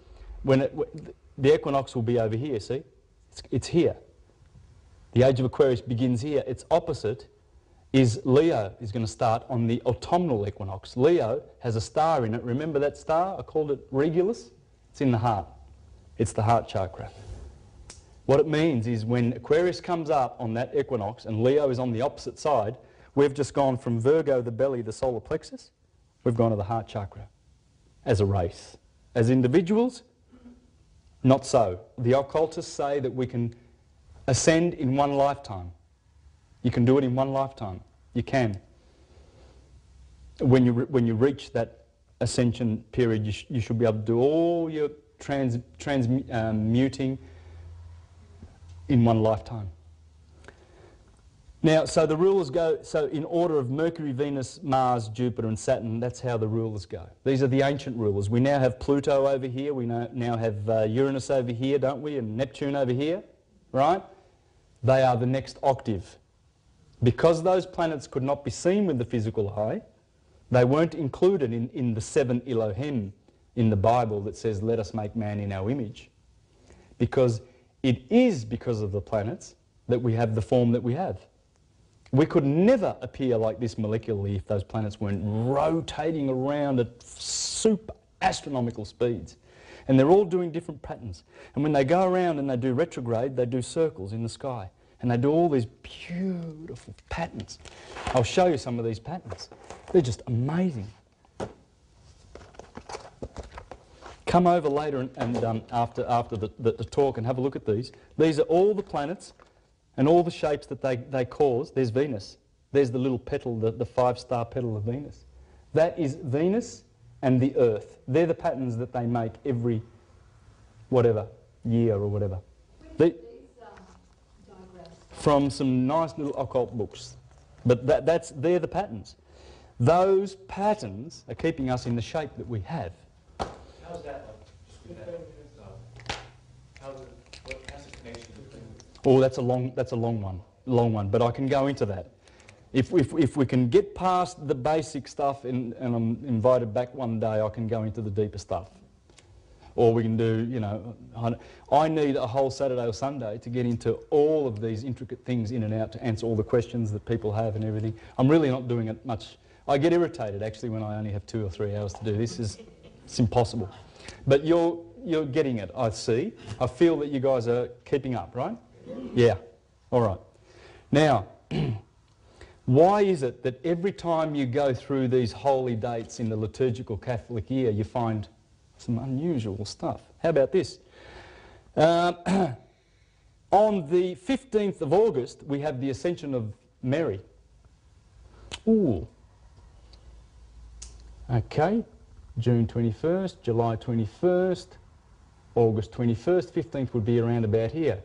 S1: the equinox will be over here, see? It's here. The age of Aquarius begins here. Its opposite is Leo, is going to start on the autumnal equinox. Leo has a star in it. Remember that star? I called it Regulus. It's in the heart. It's the heart chakra. What it means is when Aquarius comes up on that equinox and Leo is on the opposite side, we've just gone from Virgo, the belly, the solar plexus, we've gone to the heart chakra as a race. As individuals, not so. The occultists say that we can ascend in one lifetime. You can do it in one lifetime. You can. When you reach that ascension period, you should be able to do all your transmuting in one lifetime. Now, so the rulers go, so in order of Mercury, Venus, Mars, Jupiter and Saturn, that's how the rulers go. These are the ancient rulers. We now have Pluto over here, we now have Uranus over here, don't we, and Neptune over here, right? They are the next octave. Because those planets could not be seen with the physical eye, they weren't included in the 7 Elohim in the Bible that says, let us make man in our image. Because it is because of the planets that we have the form that we have. We could never appear like this molecularly if those planets weren't rotating around at super astronomical speeds. And they're all doing different patterns. And when they go around and they do retrograde, they do circles in the sky. And they do all these beautiful patterns. I'll show you some of these patterns. They're just amazing. Come over later and after the talk and have a look at these. These are all the planets and all the shapes that they cause. There's Venus. There's the little petal, the 5-star petal of Venus. That is Venus and the Earth. They're the patterns that they make every, whatever, year or whatever. From some nice little occult books. But they're the patterns. Those patterns are keeping us in the shape that we have.
S7: How's that like? How's the connection between?
S1: Oh, that's a long one. But I can go into that. If we can get past the basic stuff and I'm invited back one day, I can go into the deeper stuff. Or we can do, you know, I need a whole Saturday or Sunday to get into all of these intricate things in and out to answer all the questions that people have and everything. I'm really not doing it much. I get irritated actually when I only have 2 or 3 hours to do this. It's impossible. But you're getting it, I see. I feel that you guys are keeping up, right? Yeah. All right. Now, why is it that every time you go through these holy dates in the liturgical Catholic year, you find some unusual stuff? How about this? On the 15th of August, we have the Ascension of Mary. Ooh. Okay. June 21st, July 21st, August 21st, 15th would be around about here.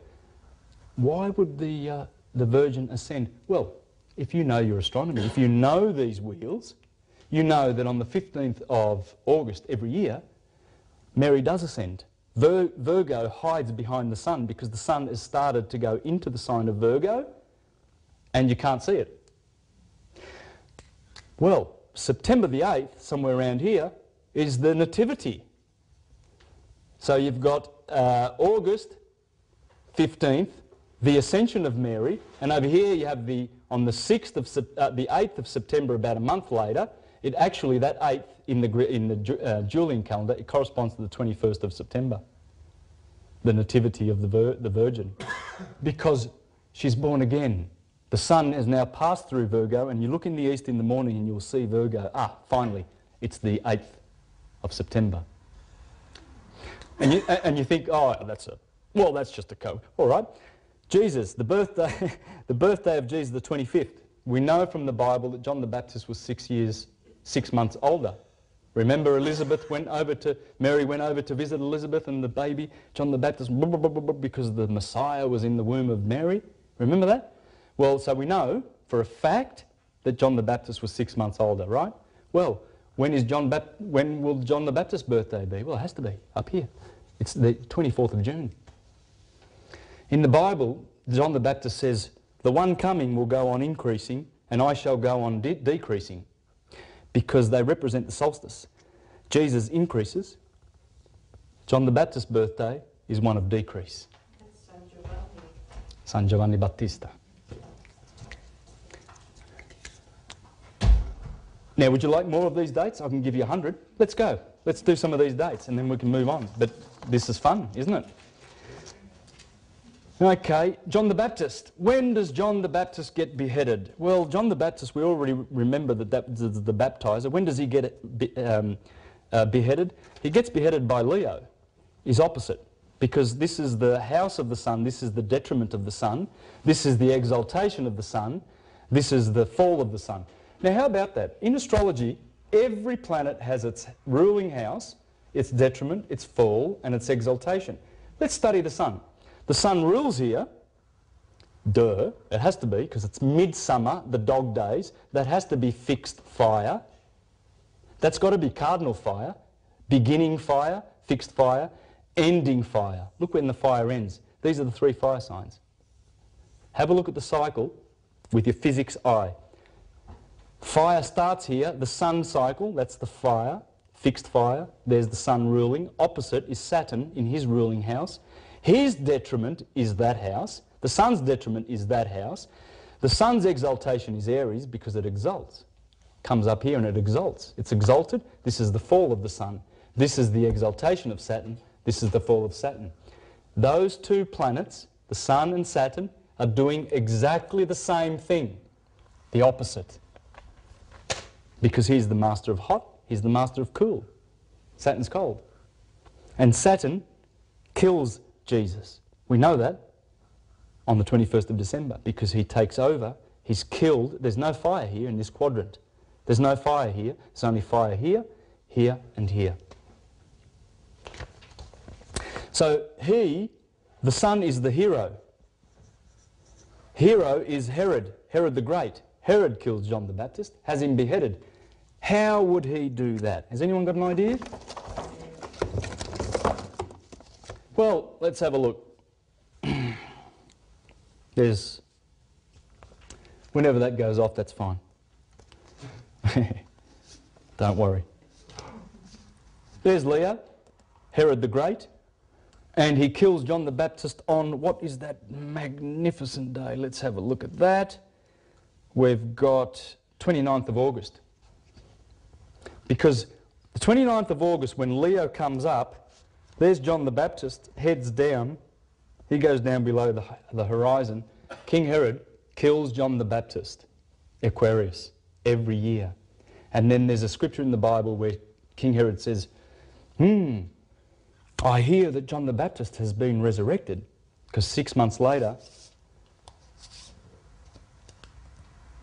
S1: Why would the Virgin ascend? Well, if you know your astronomy, if you know these wheels, you know that on the 15th of August every year, Mary does ascend. Virgo hides behind the sun because the sun has started to go into the sign of Virgo and you can't see it. Well, September the 8th, somewhere around here, is the Nativity. So you've got August 15th, the Ascension of Mary, and over here you have on the 6th of the 8th of September, about a month later. It actually, that 8th in the Julian calendar, it corresponds to the 21st of September, the Nativity of the Virgin, because she's born again. The sun has now passed through Virgo, and you look in the east in the morning and you'll see Virgo. Finally, it's the 8th of September. And you think, oh, that's just a code. All right. Jesus, the birthday of Jesus, the 25th. We know from the Bible that John the Baptist was 6 months older. Remember, Mary went over to visit Elizabeth and the baby, John the Baptist, because the Messiah was in the womb of Mary. Remember that? Well, so we know for a fact that John the Baptist was 6 months older, right? Well, when will John the Baptist's birthday be? Well, it has to be up here. It's the 24th of June. In the Bible, John the Baptist says, the one coming will go on increasing and I shall go on decreasing, because they represent the solstice. Jesus increases. John the Baptist's birthday is one of decrease.
S8: That's San Giovanni.
S1: San Giovanni Battista. Now, would you like more of these dates? I can give you 100. Let's go. Let's do some of these dates and then we can move on. But this is fun, isn't it? Okay, John the Baptist. When does John the Baptist get beheaded? Well, John the Baptist, we already remember that the baptizer. When does he get beheaded? He gets beheaded by Leo, his opposite, because this is the house of the sun, this is the detriment of the sun, this is the exaltation of the sun, this is the fall of the sun. Now, how about that? In astrology, every planet has its ruling house, its detriment, its fall, and its exaltation. Let's study the sun. The sun rules here. Duh, it has to be, because it's midsummer, the dog days. That has to be fixed fire. That's got to be cardinal fire, beginning fire, fixed fire, ending fire. Look when the fire ends. These are the 3 fire signs. Have a look at the cycle with your physics eye. Fire starts here, the sun cycle, that's the fire, fixed fire. There's the sun ruling. Opposite is Saturn in his ruling house. His detriment is that house. The sun's detriment is that house. The sun's exaltation is Aries because it exalts. Comes up here and it exalts. It's exalted. This is the fall of the sun. This is the exaltation of Saturn. This is the fall of Saturn. Those 2 planets, the sun and Saturn, are doing exactly the same thing. The opposite. Because he's the master of hot, he's the master of cool. Saturn's cold. And Saturn kills Jesus. We know that on the 21st of December because he takes over, he's killed. There's no fire here in this quadrant. There's no fire here. There's only fire here, here and here. So the sun is the hero. Hero is Herod, Herod the Great. Herod kills John the Baptist, has him beheaded. How would he do that? Has anyone got an idea? Well, let's have a look. Whenever that goes off, that's fine. Don't worry. There's Leo, Herod the Great, and he kills John the Baptist on, what is that magnificent day? Let's have a look at that. We've got 29th of August. Because the 29th of August, when Leo comes up, there's John the Baptist, heads down. He goes down below the horizon. King Herod kills John the Baptist, Aquarius, every year. And then there's a scripture in the Bible where King Herod says, I hear that John the Baptist has been resurrected. Because 6 months later,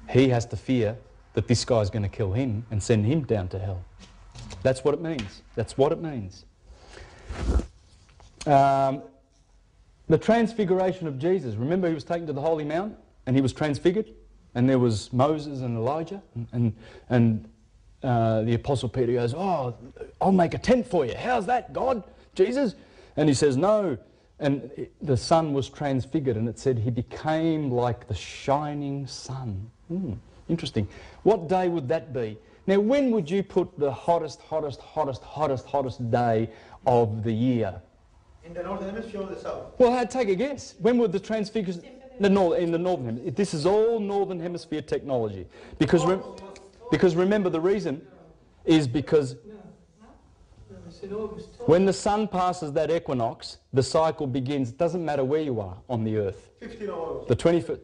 S1: he has to fear that this guy's going to kill him and send him down to hell. That's what it means. That's what it means. The transfiguration of Jesus. Remember, he was taken to the Holy Mount and he was transfigured, and there was Moses and Elijah, and the Apostle Peter goes, oh, I'll make a tent for you. How's that, God? Jesus? And he says, no. And the sun was transfigured, and it said he became like the shining sun. Interesting. What day would that be? Now, when would you put the hottest day of the year?
S5: In the northern hemisphere or the south?
S1: Well, take a guess. When would the transfiguration... in the northern hemisphere. This is all northern hemisphere technology. Because remember, the reason is because when the sun passes that equinox, the cycle begins. It doesn't matter where you are on the earth.
S5: 15 August.
S1: The 25th...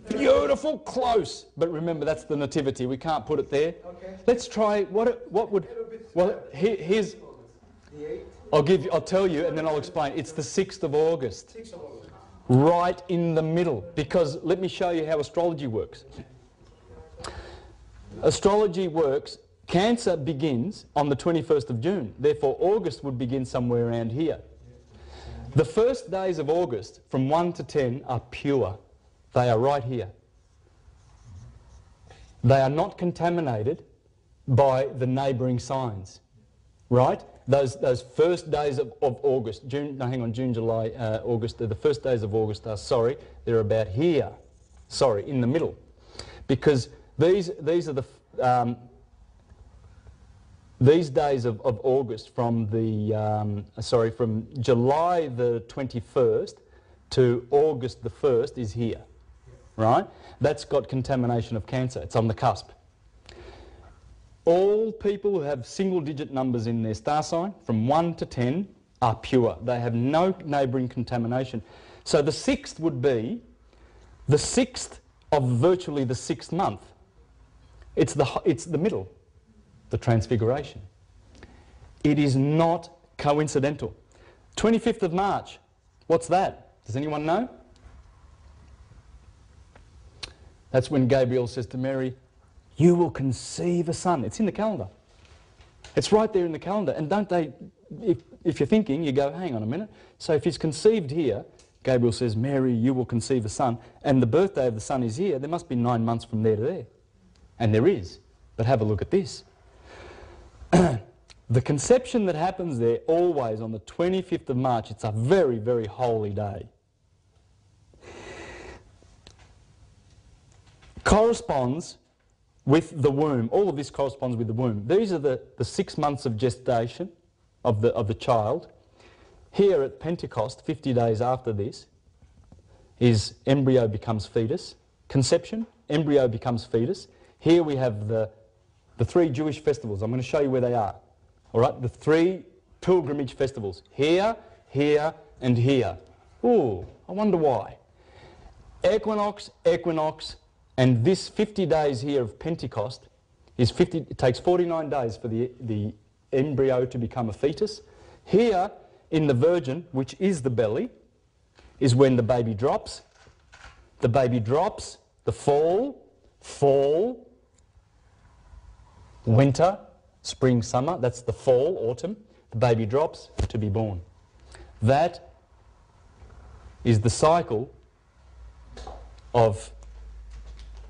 S1: Beautiful, close. But remember, that's the nativity. We can't put it there.
S5: Okay.
S1: Let's try, what would, well, here's,
S5: The 8th,
S1: I'll tell you and then I'll explain. It's the 6th of August.
S5: 6th of August.
S1: Right in the middle, because let me show you how astrology works. Astrology works, Cancer begins on the 21st of June, therefore August would begin somewhere around here. The first days of August, from 1 to 10, are pure. They are right here. They are not contaminated by the neighbouring signs, right? Those first days of August, June, July, August, the first days of August are, they're about here, in the middle. Because these are the, these days of August from the, from July the 21st to August the 1st is here, right? That's got contamination of Cancer, it's on the cusp. All people who have single-digit numbers in their star sign, from 1 to 10, are pure. They have no neighbouring contamination. So the 6th would be the 6th of virtually the 6th month. It's the middle, the Transfiguration. It is not coincidental. 25th of March, what's that? Does anyone know? That's when Gabriel says to Mary, you will conceive a son. It's in the calendar. It's right there in the calendar. And don't they, if you're thinking, you go, hang on a minute. So if he's conceived here, Gabriel says, Mary, you will conceive a son, and the birthday of the son is here, there must be 9 months from there to there. And there is. But have a look at this. The conception that happens there, always on the 25th of March, it's a very, very holy day. Corresponds with the womb. All of this corresponds with the womb. These are the 6 months of gestation of the child. Here at Pentecost, 50 days after this, is embryo becomes fetus. Conception, embryo becomes fetus. Here we have the 3 Jewish festivals. I'm going to show you where they are. All right, the 3 pilgrimage festivals. Here, here, and here. Ooh, I wonder why. Equinox, equinox, and this 50 days here of Pentecost is 50. It takes 49 days for the embryo to become a fetus. Here, in the Virgin, which is the belly, is when the baby drops. The baby drops, the fall, winter, spring, summer, that's the fall, autumn. The baby drops to be born. That is the cycle of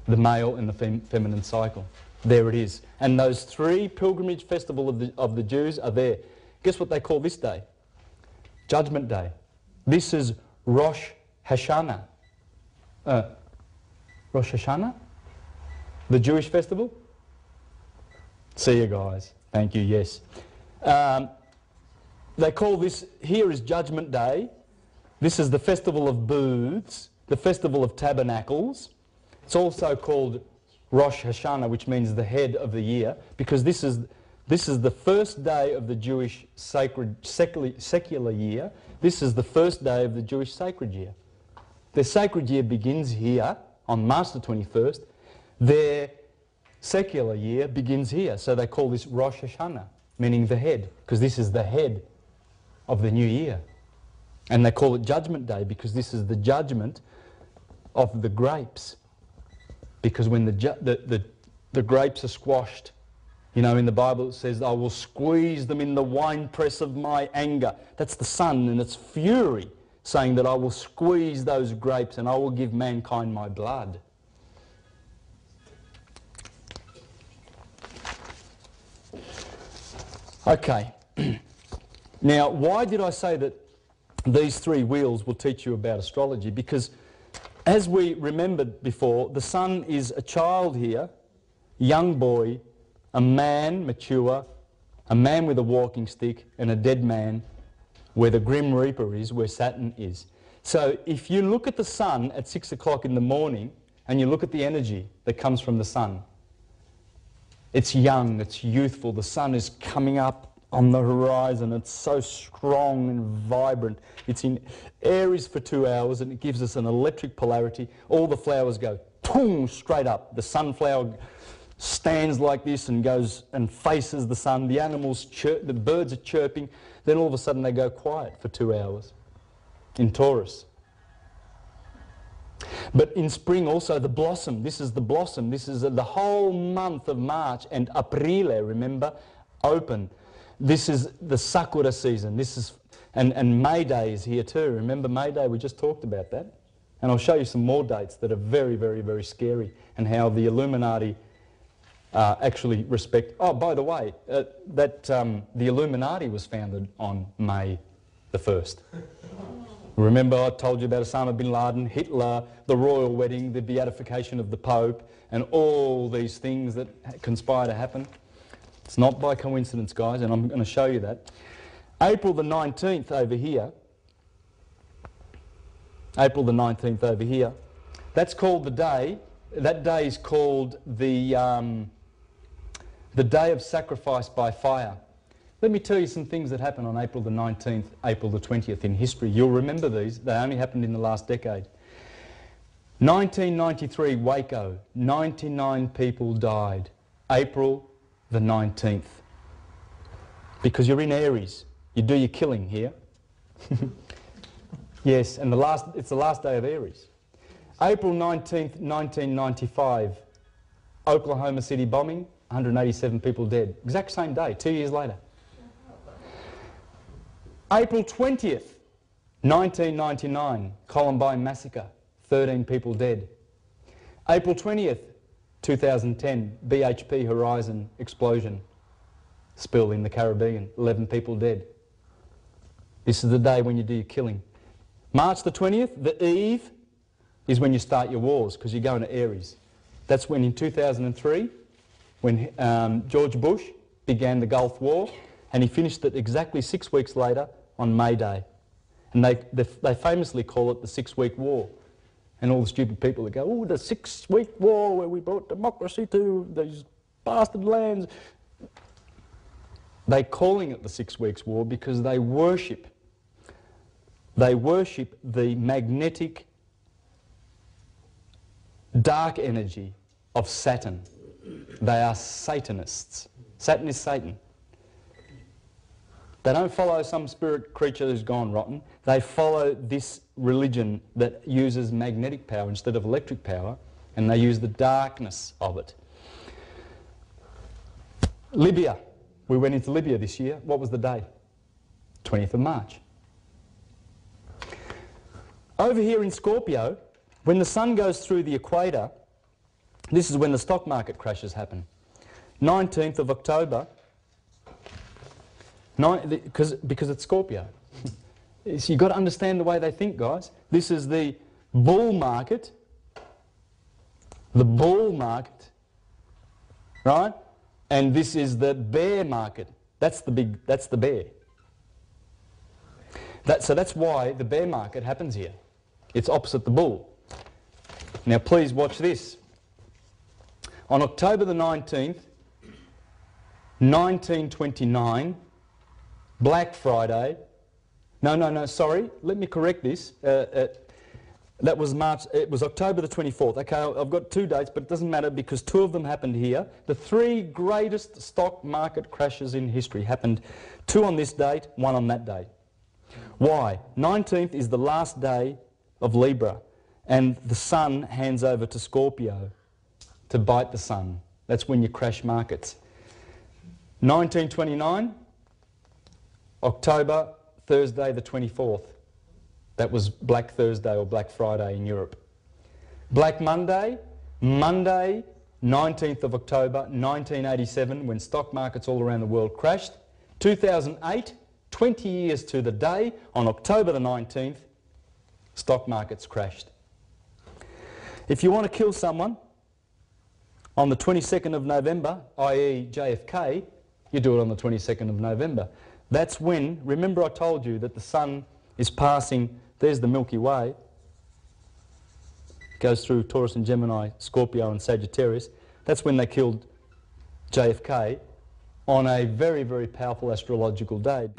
S1: the male and the feminine cycle. There it is. And those 3 pilgrimage festivals of the Jews are there. Guess what they call this day? Judgment Day. This is Rosh Hashanah. Rosh Hashanah? The Jewish festival? See you guys. Thank you, yes. They call this, here is Judgment Day. This is the Festival of Booths, the Festival of Tabernacles. It's also called Rosh Hashanah, which means the head of the year, because this is the first day of the Jewish secular year. This is the first day of the Jewish sacred year. Their sacred year begins here on March the 21st. Their secular year begins here, so they call this Rosh Hashanah, meaning the head, because this is the head of the new year. And they call it Judgment Day because this is the judgment of the grapes. Because when the grapes are squashed, you know, in the Bible it says, I will squeeze them in the winepress of my anger. That's the sun and its fury, saying that I will squeeze those grapes and I will give mankind my blood. Okay. Now, why did I say that these 3 wheels will teach you about astrology? Because as we remembered before, the sun is a child here, young boy, a man, mature, a man with a walking stick, and a dead man where the Grim Reaper is, where Saturn is. So if you look at the sun at 6 o'clock in the morning and you look at the energy that comes from the sun, it's young, it's youthful, the sun is coming up on the horizon. It's so strong and vibrant. It's in Aries for 2 hours and it gives us an electric polarity. All the flowers go boom, straight up. The sunflower stands like this and goes and faces the sun. The animals chirp, the birds are chirping. Then all of a sudden they go quiet for 2 hours in Taurus. But in spring also the blossom. This is the blossom. This is the whole month of March and Aprile, remember, open. This is the Sakura season. This is, and May Day is here too. Remember May Day? We just talked about that. And I'll show you some more dates that are very, very, very scary and how the Illuminati actually respect. Oh, by the way, the Illuminati was founded on May the 1st. Remember I told you about Osama bin Laden, Hitler, the royal wedding, the beatification of the Pope, and all these things that conspire to happen? It's not by coincidence, guys, and I'm going to show you that. April the 19th over here, April the 19th over here, that's called the day, that day is called the day of sacrifice by fire. Let me tell you some things that happened on April the 19th, April the 20th in history. You'll remember these. They only happened in the last decade. 1993, Waco. 99 people died. April the 19th. Because you're in Aries. You do your killing here. Yes, and it's the last day of Aries. April 19th, 1995, Oklahoma City bombing, 187 people dead. Exact same day, 2 years later. April 20th, 1999, Columbine massacre, 13 people dead. April 20th, 2010, BHP Horizon explosion, spill in the Caribbean, 11 people dead. This is the day when you do your killing. March the 20th, the eve, is when you start your wars because you go into Aries. That's when in 2003, when George Bush began the Gulf War, and he finished it exactly 6 weeks later on May Day. And they famously call it the 6-week war. And all the stupid people that go, oh, the 6-week war where we brought democracy to these bastard lands. They're calling it the 6 weeks war because they worship the magnetic dark energy of Saturn. They are Satanists. Saturn is Satan. They don't follow some spirit creature who's gone rotten. They follow this religion that uses magnetic power instead of electric power, and they use the darkness of it. Libya. We went into Libya this year. What was the date? 20th of March. Over here in Scorpio, when the sun goes through the equator, this is when the stock market crashes happen. 19th of October, because it's Scorpio. So you've got to understand the way they think, guys. This is the bull market. The bull market, right? And this is the bear market. That's the bear. So that's why the bear market happens here. It's opposite the bull. Now please watch this. On October the 19th, 1929, Black Friday. No, sorry. Let me correct this. That was March. It was October the 24th. Okay, I've got two dates, but it doesn't matter because two of them happened here. The three greatest stock market crashes in history happened, two on this date, one on that date. Why? 19th is the last day of Libra, and the sun hands over to Scorpio to bite the sun. That's when you crash markets. 1929, October, Thursday the 24th. That was Black Thursday or Black Friday in Europe. Black Monday, Monday, 19th of October, 1987, when stock markets all around the world crashed. 2008, 20 years to the day, on October the 19th, stock markets crashed. If you want to kill someone on the 22nd of November, i.e. JFK, you do it on the 22nd of November. That's when, remember I told you that the sun is passing, there's the Milky Way, goes through Taurus and Gemini, Scorpio and Sagittarius. That's when they killed JFK on a very, very powerful astrological day.